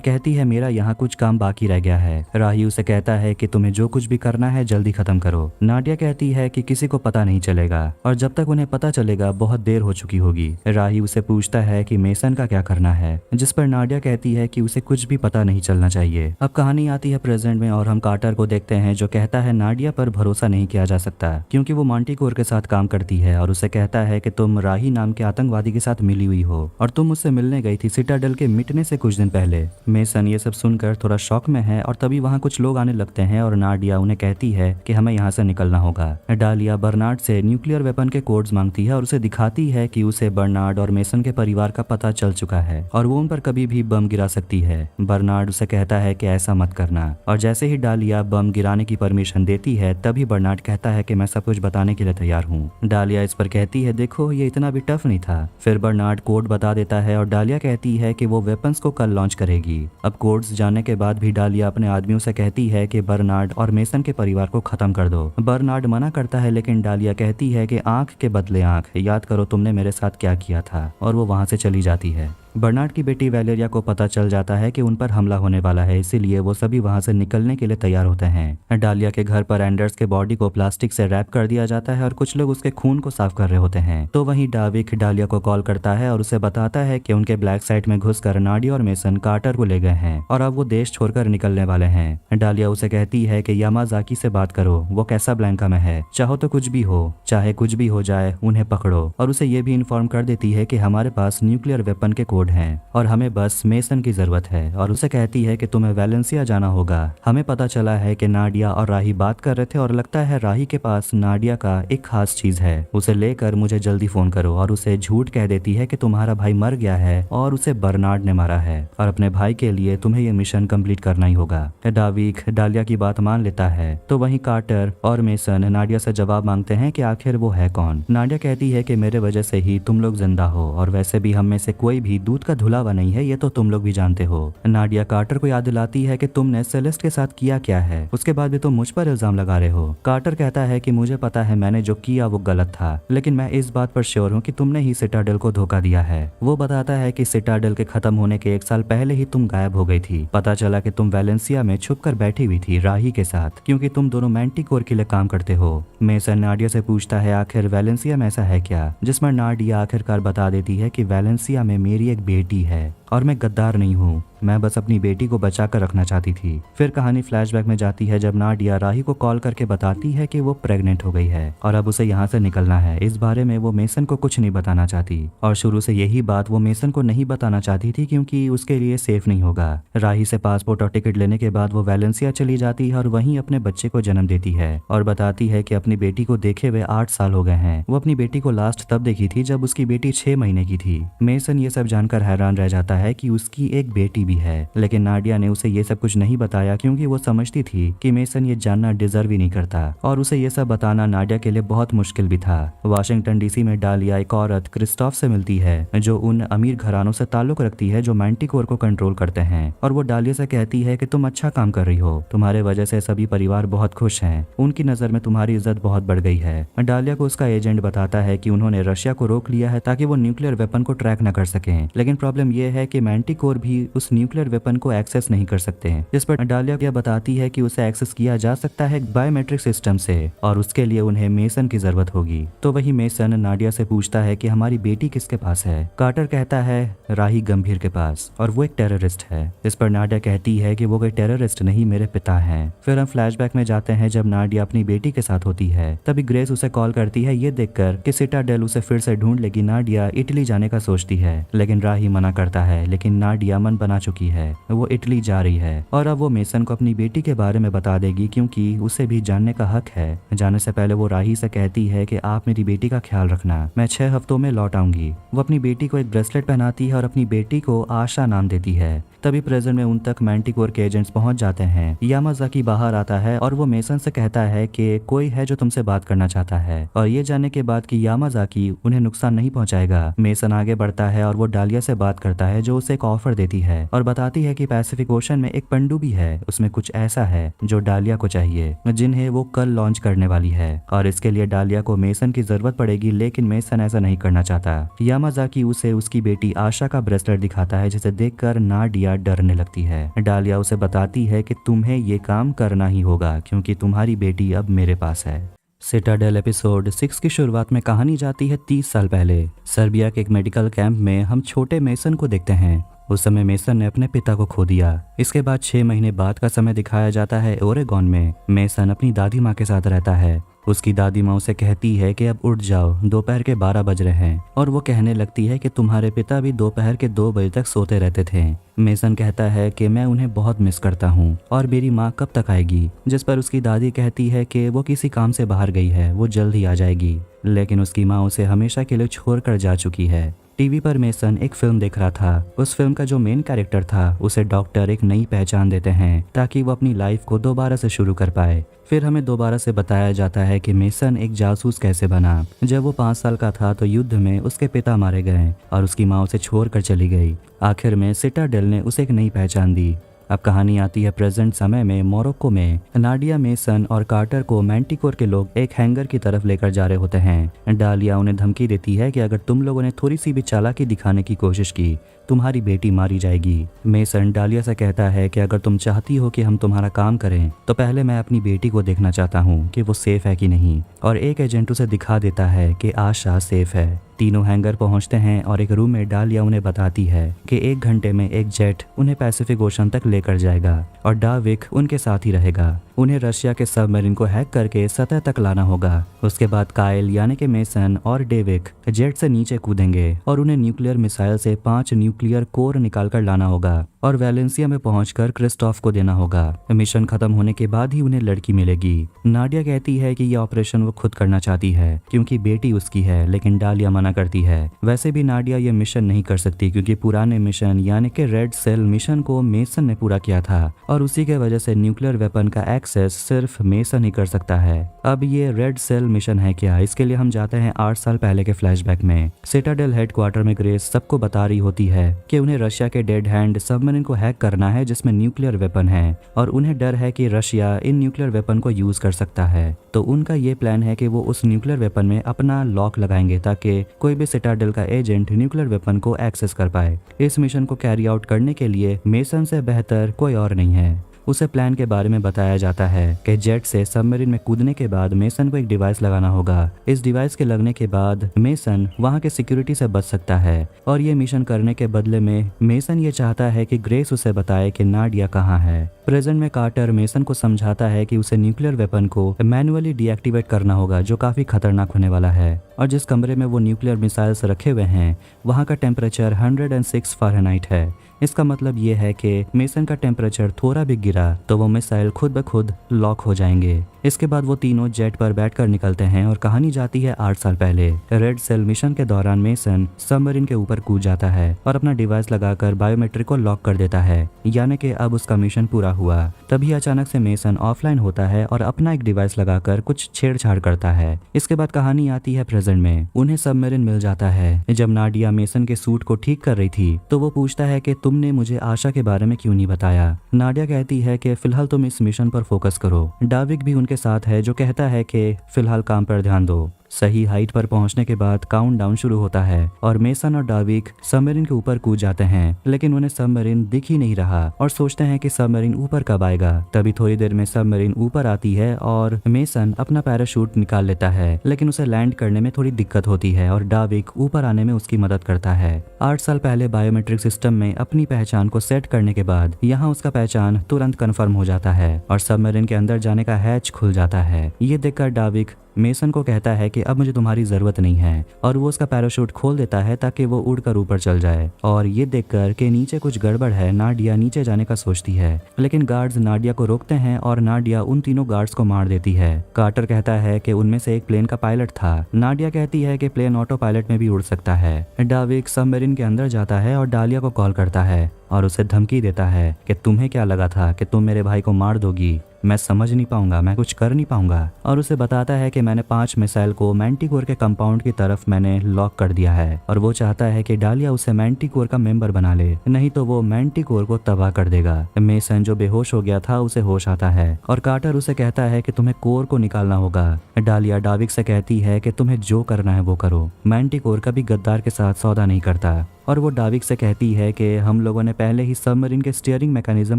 कहती है मेरा यहाँ कुछ काम बाकी रह गया है। राही उसे कहता है कि तुम्हें जो कुछ भी करना है जल्दी खत्म करो। नाडिया कहती है कि किसी को पता नहीं चलेगा, और जब तक उन्हें पता चलेगा बहुत देर हो चुकी होगी। राही उसे पूछता है कि मेसन का क्या करना है, जिस पर नाडिया कहती है कि उसे कुछ भी पता नहीं चलना चाहिए। अब कहानी आती है प्रेजेंट में और हम कार्टर को देखते हैं जो कहता है नाडिया पर भरोसा नहीं किया जा सकता क्योंकि वो मांटिकोर के साथ काम करती है, और उसे कहता है कि तुम राही नाम के आतंकवादी के साथ मिली हुई हो और तुम उससे मिलने गई थी सिटाडेल के मिटने से कुछ दिन पहले। मेसन ये सब सुनकर थोड़ा शॉक में है और तभी वहाँ कुछ लोग आने लगते हैं और नाडिया उन्हें कहती है कि हमें यहाँ से निकलना होगा। डालिया बर्नार्ड से न्यूक्लियर वेपन के कोड्स मांगती है और उसे दिखाती है कि उसे बर्नार्ड और मेसन के परिवार का पता चल चुका है और वो उन पर कभी भी बम गिरा सकती है। बर्नार्ड उसे कहता है कि ऐसा मत करना, और जैसे ही डालिया बम गिराने की परमिशन देती है तभी बर्नार्ड कहता है कि मैं सब कुछ बताने के लिए तैयार हूँ। डालिया इस पर कहती है देखो ये इतना भी टफ नहीं था। फिर बर्नार्ड कोड बता देता है और डालिया कहती है कि वो वेपन्स को कल लॉन्च करेगी। अब कोड्स जानने के बाद भी डालिया अपने आदमियों से कहती है कि बर्नार्ड और मेसन के परिवार को खत्म कर दो। बर्नार्ड मना करता है, लेकिन डालिया कहती है कि आंख के बदले आंख, याद करो तुमने मेरे साथ क्या किया था, और वो वहां से चली जाती है। बर्नार्ड की बेटी वैलेरिया को पता चल जाता है कि उन पर हमला होने वाला है, इसीलिए वो सभी वहां से निकलने के लिए तैयार होते हैं। डालिया के घर पर एंडर्स के बॉडी को प्लास्टिक से रैप कर दिया जाता है और कुछ लोग उसके खून को साफ कर रहे होते हैं। तो वहीं डाविक डालिया को कॉल करता है और उसे बताता है कि उनके ब्लैक साइट में घुसकर नाडिया और मेसन कार्टर को ले गए हैं और अब वो देश छोड़कर निकलने वाले हैं। डालिया उसे कहती है कि यामाजाकी से बात करो, वो कैसाब्लैंका में है, चाहो तो कुछ भी हो, चाहे कुछ भी हो जाए उन्हें पकड़ो, और उसे ये भी इन्फॉर्म कर देती है कि हमारे पास न्यूक्लियर वेपन के कोड हैं और हमें बस मेसन की जरूरत है और उसे कहती है कि तुम्हें वेलेंसिया जाना होगा। हमें पता चला है कि नाडिया और राही बात कर रहे थे और लगता है राही के पास नाडिया का एक खास चीज है। उसे लेकर मुझे जल्दी फोन करो और उसे झूठ कह देती है कि तुम्हारा भाई मर गया है और उसे बर्नार्ड ने मारा है और अपने भाई के लिए तुम्हें ये मिशन कंप्लीट करना ही होगा। डाविक डालिया की बात मान लेता है तो वहीं कार्टर और मेसन नाडिया से जवाब मांगते हैं कि आखिर वो है कौन। नाडिया कहती है कि मेरे वजह से ही तुम लोग जिंदा हो और वैसे भी हम में से कोई भी दूध का धुलावा नहीं है, ये तो तुम लोग भी जानते हो। नाडिया कार्टर को याद दिलाती है कि तुमने सेलेस्ट के साथ किया क्या है, उसके बाद भी तुम मुझ पर इल्जाम लगा रहे हो। कार्टर कहता है कि मुझे पता है मैंने जो किया वो गलत था, लेकिन मैं इस बात पर श्योर हूँ कि तुमने ही सिटाडेल को धोखा दिया है। वो बताता है कि सिटाडेल के खत्म होने के 1 साल पहले ही तुम गायब हो गई थी। पता चला कि तुम वेलेंसिया में छुप कर बैठी हुई थी राही के साथ, क्योंकि तुम दोनों मैंटिकोर के लिए काम करते हो। मेसन नाडिया से पूछता है आखिर वेलेंसिया में ऐसा है क्या, जिसमें नाडिया आखिरकार बता देती है कि वेलेंसिया में मेरी एक बेटी है और मैं गद्दार नहीं हूँ, मैं बस अपनी बेटी को बचा कर रखना चाहती थी। फिर कहानी फ्लैशबैक में जाती है जब नाडिया राही को कॉल करके बताती है कि वो प्रेग्नेंट हो गई है और अब उसे यहाँ से निकलना है। इस बारे में वो मेसन को कुछ नहीं बताना चाहती और शुरू से यही बात वो मेसन को नहीं बताना चाहती थी क्योंकि उसके लिए सेफ नहीं होगा। राही से पासपोर्ट और टिकट लेने के बाद वो वेलेंसिया चली जाती है और वहीं अपने बच्चे को जन्म देती है और बताती है कि अपनी बेटी को देखे हुए 8 साल हो गए हैं। वो अपनी बेटी को लास्ट तब देखी थी जब उसकी बेटी 6 महीने की थी। मेसन ये सब जानकर हैरान रह जाता है कि उसकी एक बेटी भी है, लेकिन नाडिया ने उसे ये सब कुछ नहीं बताया क्योंकि वो समझती थी कि मेसन ये जानना डिजर्व ही नहीं करता और उसे ये सब बताना नाडिया के लिए बहुत मुश्किल भी था। वाशिंगटन डीसी में डालिया एक औरत क्रिस्टोफ से मिलती है जो उन अमीर घरानों से ताल्लुक रखती है जो मैंटिकोर को कंट्रोल करते हैं और वो डालिया से कहती है कि तुम अच्छा काम कर रही हो, तुम्हारे वजह से सभी परिवार बहुत खुश हैं, उनकी नजर में तुम्हारी इज्जत बहुत बढ़ गई है। डालिया को उसका एजेंट बताता है कि उन्होंने रशिया को रोक लिया है ताकि वो न्यूक्लियर वेपन को ट्रैक न कर सकें, लेकिन प्रॉब्लम ये है कि मैंटिकोर भी उस न्यूक्लियर वेपन को एक्सेस नहीं कर सकते हैं, जिस पर डालिया यह बताती है कि उसे एक्सेस किया जा सकता है बायोमेट्रिक सिस्टम से और उसके लिए उन्हें मेसन की जरूरत होगी। तो वही मेसन नाडिया से पूछता है कि हमारी बेटी किसके पास है। कार्टर कहता है राही गंभीर के पास और वो एक टेररिस्ट है। इस पर नाडिया कहती है कि वो कोई टेररिस्ट नहीं, मेरे पिता हैं। फिर हम फ्लैशबैक में जाते हैं जब नाडिया अपनी बेटी के साथ होती है, तभी ग्रेस उसे कॉल करती है ये देखकर कि सिटाडेल उसे फिर से ढूंढ लेगी। नाडिया इटली जाने का सोचती है लेकिन राही मना करता है, लेकिन नाडिया मन बना चुकी है, वो इटली जा रही है और अब वो मेसन को अपनी बेटी के बारे में बता देगी क्योंकि उसे भी जानने का हक है। जाने से पहले वो राही से कहती है कि आप मेरी बेटी का ख्याल रखना, मैं 6 हफ्तों में लौट आऊंगी। वो अपनी बेटी को एक ब्रेसलेट पहनाती है और अपनी बेटी को आशा नाम देती है। तभी प्रेजेंट में उन तक मैंटिकोर के एजेंट्स पहुंच जाते हैं। यामाज़ाकी बाहर आता है और वो मेसन से कहता है कि कोई है जो तुमसे बात करना चाहता है और ये जानने के बाद कि यामाज़ाकी उन्हें नुकसान नहीं पहुंचाएगा, मेसन आगे बढ़ता है और वो डालिया से बात करता है जो उसे एक ऑफर देती है और बताती है कि पैसिफिक ओशन में एक पनडुब्बी है, उसमें कुछ ऐसा है जो डालिया को चाहिए, जिन्हें वो कल लॉन्च करने वाली है और इसके लिए डालिया को मेसन की जरूरत पड़ेगी, लेकिन मेसन ऐसा नहीं करना चाहता। यामाज़ाकी उसे उसकी बेटी आशा का ब्रेसलेट दिखाता है जिसे देखकर नाडिया डरने लगती है। डालिया उसे बताती है कि तुम्हें ये काम करना ही होगा क्योंकि तुम्हारी बेटी अब मेरे पास है। सिटाडेल एपिसोड 6 की शुरुआत में कहानी जाती है 30 साल पहले। सर्बिया के एक मेडिकल कैंप में हम छोटे मेसन को देखते हैं। उस समय मेसन ने अपने पिता को खो दिया। इसके बाद 6 महीने बाद का समय दिखाया जाता है ओरेगॉन में। मेसन अपनी दादी माँ के साथ रहता है। उसकी दादी माँ उसे कहती है कि अब उठ जाओ, दोपहर के 12 बज रहे हैं और वो कहने लगती है कि तुम्हारे पिता भी दोपहर के 2 बजे तक सोते रहते थे। मेसन कहता है कि मैं उन्हें बहुत मिस करता हूँ और मेरी माँ कब तक आएगी, जिस पर उसकी दादी कहती है कि वो किसी काम से बाहर गई है, वो जल्द ही आ जाएगी, लेकिन उसकी माँ उसे हमेशा के लिए छोड़कर जा चुकी है। टीवी पर मेसन एक फिल्म देख रहा था। उस फिल्म का जो मेन कैरेक्टर था उसे डॉक्टर एक नई पहचान देते हैं ताकि वो अपनी लाइफ को दोबारा से शुरू कर पाए। फिर हमें दोबारा से बताया जाता है कि मेसन एक जासूस कैसे बना। जब वो 5 साल का था तो युद्ध में उसके पिता मारे गए और उसकी माँ उसे छोड़कर चली गई। आखिर में सिटाडेल ने उसे एक नई पहचान दी। अब कहानी आती है प्रेजेंट समय में मोरक्को में। नाडिया, मेसन और कार्टर को मैंटिकोर के लोग एक हैंगर की तरफ लेकर जा रहे होते हैं। डालिया उन्हें धमकी देती है कि अगर तुम लोगों ने थोड़ी सी भी चालाकी दिखाने की कोशिश की तुम्हारी बेटी मारी जाएगी। मेसन डालिया से कहता है कि अगर तुम चाहती हो कि हम तुम्हारा काम करें तो पहले मैं अपनी बेटी को देखना चाहता हूँ कि वो सेफ है कि नहीं, और एक एजेंट उसे दिखा देता है कि आशा सेफ है। तीनों हैंगर पहुंचते हैं और एक रूम में डालिया उन्हें बताती है कि 1 घंटे में एक जेट उन्हें पैसिफिक ओशन तक लेकर जाएगा और डाविक उनके साथ ही रहेगा। उन्हें रशिया के सबमरीन को हैक करके सतह तक लाना होगा। उसके बाद काइल यानी कि मेसन और डेविक जेट से नीचे कूदेंगे और उन्हें न्यूक्लियर मिसाइल से 5 न्यूक्लियर कोर निकालकर लाना होगा और वैलेंसिया में पहुंचकर क्रिस्टोफ को देना होगा। मिशन खत्म होने के बाद ही उन्हें लड़की मिलेगी। नाडिया कहती है कि यह ऑपरेशन वो खुद करना चाहती है क्योंकि बेटी उसकी है, लेकिन डालिया मना करती है। वैसे भी नाडिया ये मिशन नहीं कर सकती क्योंकि पुराने मिशन यानी कि रेड सेल मिशन को मेसन ने पूरा किया था और उसी के वजह से न्यूक्लियर वेपन का एक्सेस सिर्फ मेसन ही कर सकता है। अब ये रेड सेल मिशन है क्या, इसके लिए हम जाते हैं 8 साल पहले के फ्लैशबैक में। सिटाडेल हेडक्वार्टर में ग्रेस सबको बता रही होती है कि उन्हें रशिया के डेड हैंड सबमरीन को हैक करना है जिसमें न्यूक्लियर वेपन है और उन्हें डर है कि रशिया इन न्यूक्लियर वेपन को यूज कर सकता है। तो उनका ये प्लान है कि वो उस न्यूक्लियर वेपन में अपना लॉक लगाएंगे ताकि कोई भी सिटाडेल का एजेंट न्यूक्लियर वेपन को एक्सेस कर पाए। इस मिशन को कैरी आउट करने के लिए मेसन से बेहतर कोई और नहीं है। उसे प्लान के बारे में बताया जाता है कि जेट से सबमरीन में कूदने के बाद मेसन को एक डिवाइस लगाना होगा। इस डिवाइस के लगने के बाद मेसन वहां के सिक्योरिटी से बच सकता है और ये मिशन करने के बदले में मेसन ये चाहता है कि ग्रेस उसे बताए कि नाडिया कहाँ है। प्रेजेंट में कार्टर मेसन को समझाता है कि उसे न्यूक्लियर वेपन को मैनुअली डीएक्टिवेट करना होगा जो काफी खतरनाक होने वाला है और जिस कमरे में वो न्यूक्लियर मिसाइल्स रखे हुए हैं वहाँ का टेम्परेचर 106 फ़ारेनहाइट है। इसका मतलब ये है कि मेसन का टेम्परेचर थोड़ा भी गिरा तो वो मिसाइल खुद ब खुद लॉक हो जाएंगे। इसके बाद वो तीनों जेट पर बैठकर निकलते हैं और कहानी जाती है 8 साल पहले। रेड सेल मिशन के दौरान मेसन सबमरीन के ऊपर कूद जाता है और अपना डिवाइस लगाकर बायोमेट्रिक को लॉक कर देता है, यानी कि अब उसका मिशन पूरा हुआ। तभी अचानक से मेसन ऑफलाइन होता है और अपना एक डिवाइस लगाकर कुछ छेड़छाड़ करता है। इसके बाद कहानी आती है प्रेजेंट में। उन्हें सबमरीन मिल जाता है। जब नाडिया मेसन के सूट को ठीक कर रही थी तो वो पूछता है कि तुमने मुझे आशा के बारे में क्यों नहीं बताया। नाडिया कहती है कि फिलहाल तुम इस मिशन पर फोकस करो। डाविक भी के साथ है जो कहता है कि फिलहाल काम पर ध्यान दो। सही हाइट पर पहुंचने के बाद काउंटडाउन शुरू होता है और मेसन और डाविक सबमरीन के ऊपर कूद जाते हैं, लेकिन उन्हें सबमरीन दिख ही नहीं रहा और सोचते हैं कि सबमरीन ऊपर कब आएगा। तभी थोड़ी देर में सबमरीन ऊपर आती है और मेसन अपना पैराशूट निकाल लेता है, लेकिन उसे लैंड करने में थोड़ी दिक्कत होती है और डाविक ऊपर आने में उसकी मदद करता है। 8 साल पहले बायोमेट्रिक सिस्टम में अपनी पहचान को सेट करने के बाद यहाँ उसका पहचान तुरंत कन्फर्म हो जाता है और सबमरीन के अंदर जाने का हैच खुल जाता है। ये देखकर डाविक मेसन को कहता है कि अब मुझे तुम्हारी जरूरत नहीं है और वो उसका पैराशूट खोल देता है ताकि वो उड़कर ऊपर चल जाए। और ये देखकर कि नीचे कुछ गड़बड़ है, नाडिया नीचे जाने का सोचती है, लेकिन गार्ड्स नाडिया को रोकते हैं और नाडिया उन तीनों गार्ड्स को मार देती है। कार्टर कहता है कि उनमें से एक प्लेन का पायलट था। नाडिया कहती है कि प्लेन ऑटो पायलट में भी उड़ सकता है। डाविक सबमरीन के अंदर जाता है और डालिया को कॉल करता है और उसे धमकी देता है कि तुम्हें क्या लगा था कि तुम मेरे भाई को मार दोगी, मैं समझ नहीं पाऊंगा, मैं कुछ कर नहीं पाऊंगा। और उसे बताता है कि मैंने 5 मिसाइल को मैंटिकोर के कंपाउंड की तरफ मैंने लॉक कर दिया है और वो चाहता है कि डालिया उसे मैंटिकोर का मेंबर बना ले, नहीं तो वो मैंटिकोर को तबाह कर देगा। मेसन जो बेहोश हो गया था उसे होश आता है और कार्टर उसे कहता है कि तुम्हें कोर को निकालना होगा। डालिया डाविक से कहती है कि तुम्हें जो करना है वो करो, मैंटिकोर कभी गद्दार के साथ सौदा नहीं करता। और वो डाविक से कहती है कि हम लोगों ने पहले ही सबमरीन के स्टीयरिंग मैकेनिज्म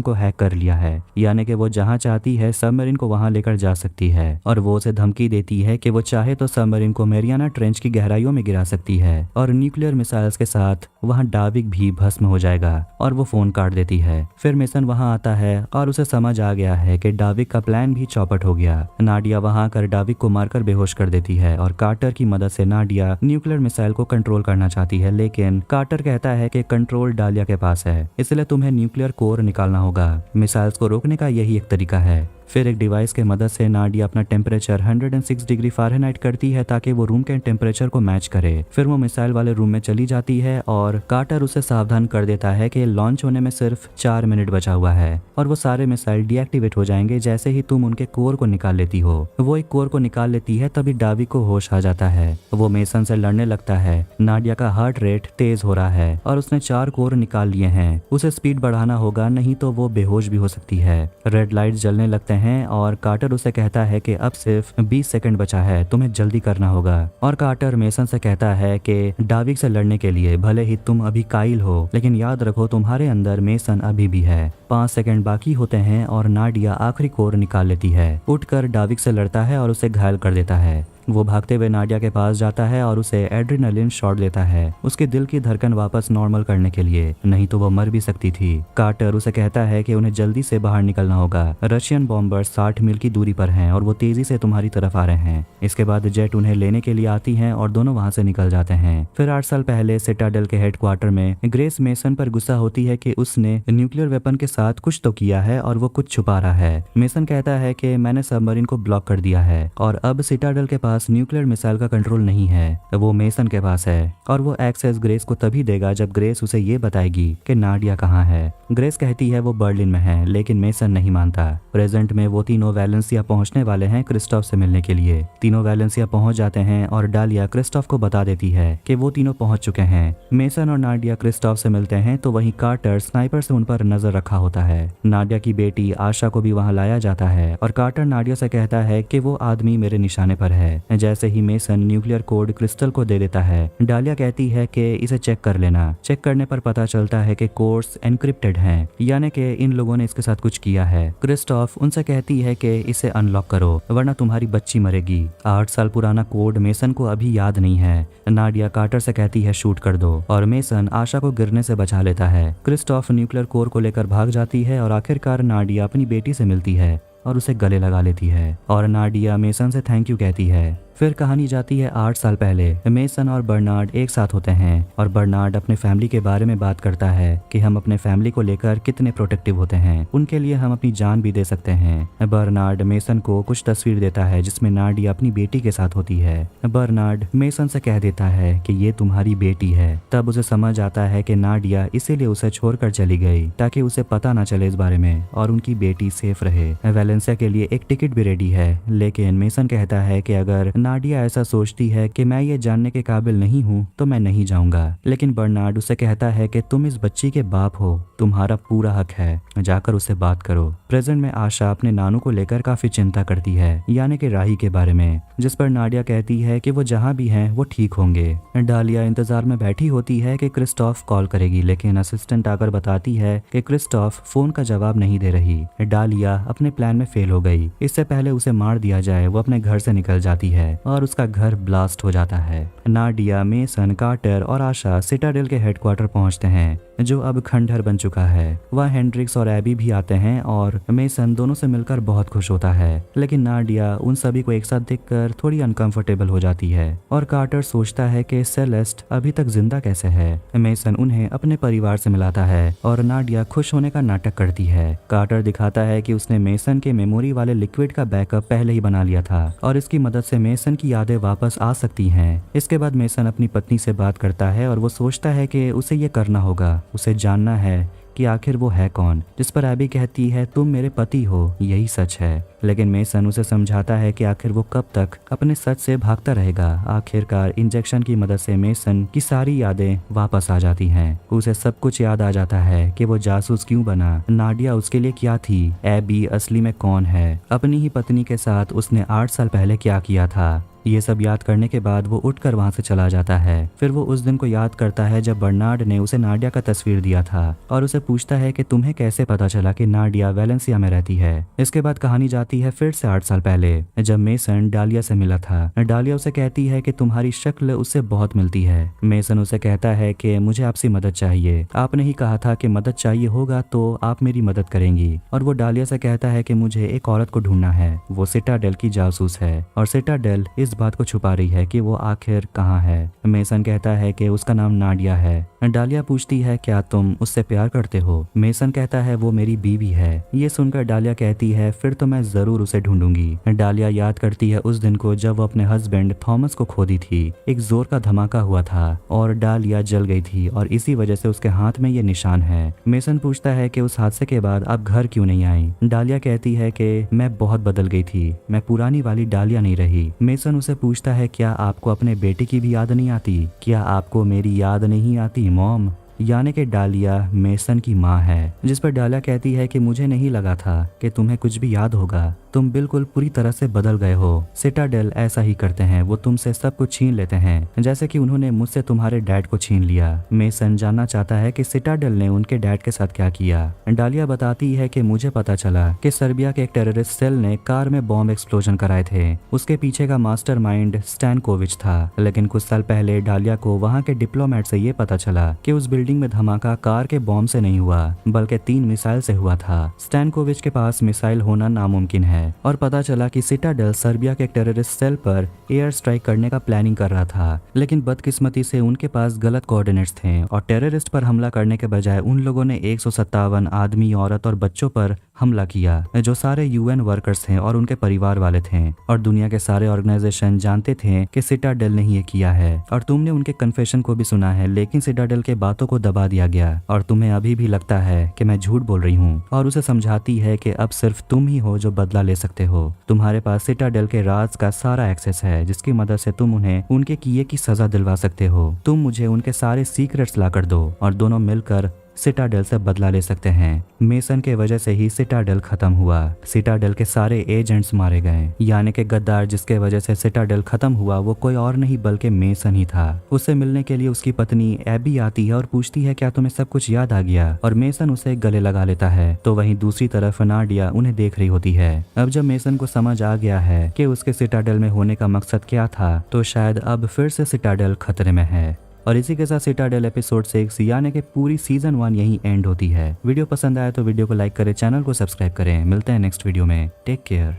को हैक कर लिया है, यानी कि वो जहां चाहती है सबमरीन को वहां लेकर जा सकती है। और वो उसे धमकी देती है कि वो चाहे तो सबमरीन को मैरियाना ट्रेंच की गहराइयों में गिरा सकती है और न्यूक्लियर मिसाइल्स के साथ वहां डाविक भी भस्म हो जाएगा और वो फोन काट देती है। फिर मेसन वहां आता है और उसे समझ आ गया है कि डाविक का प्लान भी चौपट हो गया। नाडिया वहां आकर डाविक को मारकर बेहोश कर देती है और कार्टर की मदद से नाडिया न्यूक्लियर मिसाइल को कंट्रोल करना चाहती है, लेकिन कार्टर कहता है कि कंट्रोल डालिया के पास है, इसलिए तुम्हें न्यूक्लियर कोर निकालना होगा। मिसाइल्स को रोकने का यही एक तरीका है। फिर एक डिवाइस के मदद से नाडिया अपना टेम्परेचर 106 डिग्री फ़ारेनहाइट करती है ताकि वो रूम के टेम्परेचर को मैच करे। फिर वो मिसाइल वाले रूम में चली जाती है और कार्टर उसे सावधान कर देता है कि लॉन्च होने में सिर्फ 4 मिनट बचा हुआ है और वो सारे मिसाइल डीएक्टिवेट हो जाएंगे जैसे ही तुम उनके कोर को निकाल लेती हो। वो एक कोर को निकाल लेती है, तभी डाविक को होश आ जाता है। वो मेसन से लड़ने लगता है। नाडिया का हार्ट रेट तेज हो रहा है और उसने 4 कोर निकाल लिए हैं। उसे स्पीड बढ़ाना होगा, नहीं तो वो बेहोश भी हो सकती है। रेड लाइट जलने लगते हैं और कार्टर उसे कहता है कि अब सिर्फ 20 सेकंड बचा है, तुम्हें जल्दी करना होगा। और कार्टर मेसन से कहता है कि डाविक से लड़ने के लिए भले ही तुम अभी काइल हो, लेकिन याद रखो तुम्हारे अंदर मेसन अभी भी है। 5 सेकंड बाकी होते हैं और नाडिया आखिरी कोर निकाल लेती है। उठकर डाविक से लड़ता है और उसे घायल कर देता है। वो भागते हुए नाडिया के पास जाता है और उसे एड्रेनालिन शॉट देता है उसके दिल की धड़कन वापस नॉर्मल करने के लिए, नहीं तो वो मर भी सकती थी। कार्टर उसे कहता है कि उन्हें जल्दी से बाहर निकलना होगा, रशियन बॉम्बर्स 60 मील की दूरी पर हैं और वो तेजी से तुम्हारी तरफ आ रहे हैं। इसके बाद जेट उन्हें लेने के लिए आती है और दोनों वहां से निकल जाते हैं। फिर 8 साल पहले सिटाडेल के हेडक्वार्टर में ग्रेस मेसन पर गुस्सा होती है कि उसने न्यूक्लियर वेपन के साथ कुछ तो किया है और वो कुछ छुपा रहा है। मेसन कहता है कि मैंने सबमरीन को ब्लॉक कर दिया है और अब सिटाडेल के पास न्यूक्लियर मिसाइल का कंट्रोल नहीं है, वो मेसन के पास है और वो एक्सेस ग्रेस को तभी देगा जब ग्रेस उसे ये बताएगी कि नाडिया कहाँ है। ग्रेस कहती है वो बर्लिन में है, लेकिन मेसन नहीं मानता। प्रेजेंट में वो तीनों वैलेंसिया पहुंचने वाले हैं क्रिस्टोफ से मिलने के लिए। तीनों वैलेंसिया पहुंच जाते हैं और डालिया क्रिस्टोफ को बता देती है कि वो तीनों पहुंच चुके हैं। मेसन और नाडिया क्रिस्टोफ से मिलते हैं तो वहीं कार्टर स्नाइपर से उन पर नजर रखा होता है। नाडिया की बेटी आशा को भी वहां लाया जाता है और कार्टर नाडिया से कहता है कि वो आदमी मेरे निशाने पर है। जैसे ही मेसन न्यूक्लियर कोड क्रिस्टल को दे देता है, डालिया कहती है कि इसे चेक कर लेना। चेक करने पर पता चलता है कि कोड्स एनक्रिप्टेड हैं, यानी कि इन लोगों ने इसके साथ कुछ किया है। क्रिस्टोफ उनसे कहती है कि इसे अनलॉक करो वरना तुम्हारी बच्ची मरेगी। 8 साल पुराना कोड मेसन को अभी याद नहीं है। नाडिया कार्टर से कहती है शूट कर दो और मेसन आशा को गिरने से बचा लेता है। क्रिस्टोफ न्यूक्लियर कोर को लेकर भाग जाती है और आखिरकार नाडिया अपनी बेटी से मिलती है और उसे गले लगा लेती है और नाडिया मेसन से थैंक यू कहती है। फिर कहानी जाती है 8 साल पहले। मेसन और बर्नार्ड एक साथ होते हैं और बर्नार्ड अपने फैमिली के बारे में बात करता है कि हम अपने फैमिली को लेकर कितने प्रोटेक्टिव होते हैं, उनके लिए हम अपनी जान भी दे सकते हैं। बर्नार्ड मेसन को कुछ तस्वीर देता है जिसमें नाडिया अपनी बेटी के साथ होती है। बर्नार्ड मेसन से कह देता है कि ये तुम्हारी बेटी है। तब उसे समझ आता है कि नाडिया इसीलिए उसे छोड़कर चली गई ताकि उसे पता ना चले इस बारे में और उनकी बेटी सेफ रहे। वैलेंसिया के लिए एक टिकट भी रेडी है, लेकिन मेसन कहता है कि अगर नाडिया ऐसा सोचती है कि मैं ये जानने के काबिल नहीं हूँ तो मैं नहीं जाऊंगा। लेकिन बर्नार्ड उसे कहता है कि तुम इस बच्ची के बाप हो, तुम्हारा पूरा हक है, जाकर उससे बात करो। प्रेजेंट में आशा अपने नानू को लेकर काफी चिंता करती है, यानी कि राही के बारे में, जिस पर नाडिया कहती है कि वो जहाँ भी हैं वो ठीक होंगे। डालिया इंतजार में बैठी होती है कि क्रिस्टोफ कॉल करेगी, लेकिन असिस्टेंट आकर बताती है कि क्रिस्टोफ फोन का जवाब नहीं दे रही। डालिया अपने प्लान में फेल हो गई। इससे पहले उसे मार दिया जाए वो अपने घर से निकल जाती है और उसका घर ब्लास्ट हो जाता है। नाडिया, मेसन, कार्टर और आशा सिटाडेल के हेडक्वार्टर पहुंचते हैं जो अब खंडहर बन चुका है। वह हेंड्रिक्स और एबी भी आते हैं और मेसन दोनों से मिलकर बहुत खुश होता है, लेकिन नाडिया उन सभी को एक साथ देखकर थोड़ी अनकंफर्टेबल हो जाती है और कार्टर सोचता है कि सेलेस्ट अभी तक जिंदा कैसे है। मेसन उन्हें अपने परिवार से मिलाता है और नाडिया खुश होने का नाटक करती है। कार्टर दिखाता है कि उसने मेसन के मेमोरी वाले लिक्विड का बैकअप पहले ही बना लिया था और इसकी मदद से मेसन की यादें वापस आ सकती हैं। इसके बाद मेसन अपनी पत्नी से बात करता है और वो सोचता है कि उसे ये करना होगा, उसे जानना है कि आखिर वो है कौन। जिस पर एबी कहती है तुम मेरे पति हो, यही सच है। लेकिन मेसन उसे समझाता है कि आखिर वो कब तक अपने सच से भागता रहेगा। आखिरकार इंजेक्शन की मदद से मेसन की सारी यादें वापस आ जाती हैं। उसे सब कुछ याद आ जाता है कि वो जासूस क्यों बना, नाडिया उसके लिए क्या थी, एबी असली में कौन है, अपनी ही पत्नी के साथ उसने 8 साल पहले क्या किया था। ये सब याद करने के बाद वो उठकर वहां से चला जाता है। फिर वो उस दिन को याद करता है जब बर्नार्ड ने उसे नाडिया का तस्वीर दिया था और उसे पूछता है कि तुम्हें कैसे पता चला कि नाडिया वैलेंसिया में रहती है। इसके बाद कहानी जाती है फिर से 8 साल पहले जब मेसन डालिया से मिला था। डालिया उसे कहती है कि तुम्हारी शक्ल उससे बहुत मिलती है। मेसन उसे कहता है कि मुझे आपसे मदद चाहिए, आपने ही कहा था कि मदद चाहिए होगा तो आप मेरी मदद करेंगी। और वो डालिया से कहता है कि मुझे एक औरत को ढूंढना है, वो सिटाडेल की जासूस है और सिटाडेल इस बात को छुपा रही है कि वो आखिर कहाँ है। मेसन कहता है कि उसका नाम नाडिया है। डालिया पूछती है क्या तुम उससे प्यार करते हो। मेसन कहता है वो मेरी बीवी है। ये सुनकर डालिया कहती है फिर तो मैं जरूर उसे ढूंढूंगी। डालिया याद करती है उस दिन को जब वो अपने हस्बैंड थॉमस को खो दी थी। एक जोर का धमाका हुआ था और डालिया जल गई थी और इसी वजह से उसके हाथ में ये निशान है। मेसन पूछता है कि उस हादसे के बाद आप घर क्यों नहीं आई। डालिया कहती है कि मैं बहुत बदल गई थी, मैं पुरानी वाली डालिया नहीं रही। मेसन उसे पूछता है क्या आपको अपने बेटे की भी याद नहीं आती, क्या आपको मेरी याद नहीं आती मॉम। यानी कि डालिया मेसन की माँ है। जिस पर डालिया कहती है कि मुझे नहीं लगा था कि तुम्हें कुछ भी याद होगा। तुम बिल्कुल पूरी तरह से बदल गए हो। सिटाडेल ऐसा ही करते हैं, वो तुमसे सब कुछ छीन लेते हैं, जैसे कि उन्होंने मुझसे तुम्हारे डैड को छीन लिया। मेसन जानना चाहता है कि सिटाडेल ने उनके डैड के साथ क्या किया। डालिया बताती है कि मुझे पता चला कि सर्बिया के एक टेररिस्ट सेल ने कार में बॉम्ब एक्सप्लोजन कराए थे। उसके पीछे का मास्टरमाइंड स्टैनकोविच था। लेकिन कुछ साल पहले डालिया को वहाँ के डिप्लोमेट से ये पता चला कि उस बिल्डिंग में धमाका कार के बॉम्ब से नहीं हुआ, बल्कि 3 मिसाइल से हुआ था। स्टैनकोविच के पास मिसाइल होना नामुमकिन है और पता चला कि सिटाडेल सर्बिया के एक टेररिस्ट सेल पर एयर स्ट्राइक करने का प्लानिंग कर रहा था। लेकिन बदकिस्मती से उनके पास गलत कोऑर्डिनेट्स थे और टेररिस्ट पर हमला करने के बजाय उन लोगों ने 157 आदमी, औरत और बच्चों पर हमला किया, जो सारे यूएन वर्कर्स थे और उनके परिवार वाले थे। और दुनिया के सारे ऑर्गेनाइजेशन जानते थे कि सिटाडेल ने ये किया है। और तुमने उनके कन्फेशन को भी सुना है, लेकिन सिटाडेल के बातों को दबा दिया गया। और तुम्हें अभी भी लगता है कि मैं झूठ बोल रही हूँ। और उसे समझाती है कि अब सिर्फ तुम ही हो जो बदला ले सकते हो। तुम्हारे पास सिटाडेल के राज का सारा एक्सेस है, जिसकी मदद से तुम उन्हें उनके किए की सजा दिलवा सकते हो। तुम मुझे उनके सारे सीक्रेट्स ला कर दो और दोनों मिलकर सिटाडेल से बदला ले सकते हैं। मेसन के वजह से ही सिटाडेल खत्म हुआ। सिटाडेल के सारे एजेंट्स मारे गए, यानी कि गद्दार जिसके वजह से सिटाडेल खत्म हुआ वो कोई और नहीं बल्कि मेसन ही था। उससे मिलने के लिए उसकी पत्नी एबी आती है और पूछती है क्या तुम्हें सब कुछ याद आ गया, और मेसन उसे गले लगा लेता है। तो वहीं दूसरी तरफ नाडिया उन्हें देख रही होती है। अब जब मेसन को समझ आ गया है कि उसके सिटाडेल में होने का मकसद क्या था, तो शायद अब फिर से सिटाडेल खतरे में है। और इसी के साथ सिटाडेल एपिसोड 6 यानी कि पूरी सीजन 1 यहीं एंड होती है। वीडियो पसंद आया तो वीडियो को लाइक करें, चैनल को सब्सक्राइब करें। मिलते हैं नेक्स्ट वीडियो में। Take care.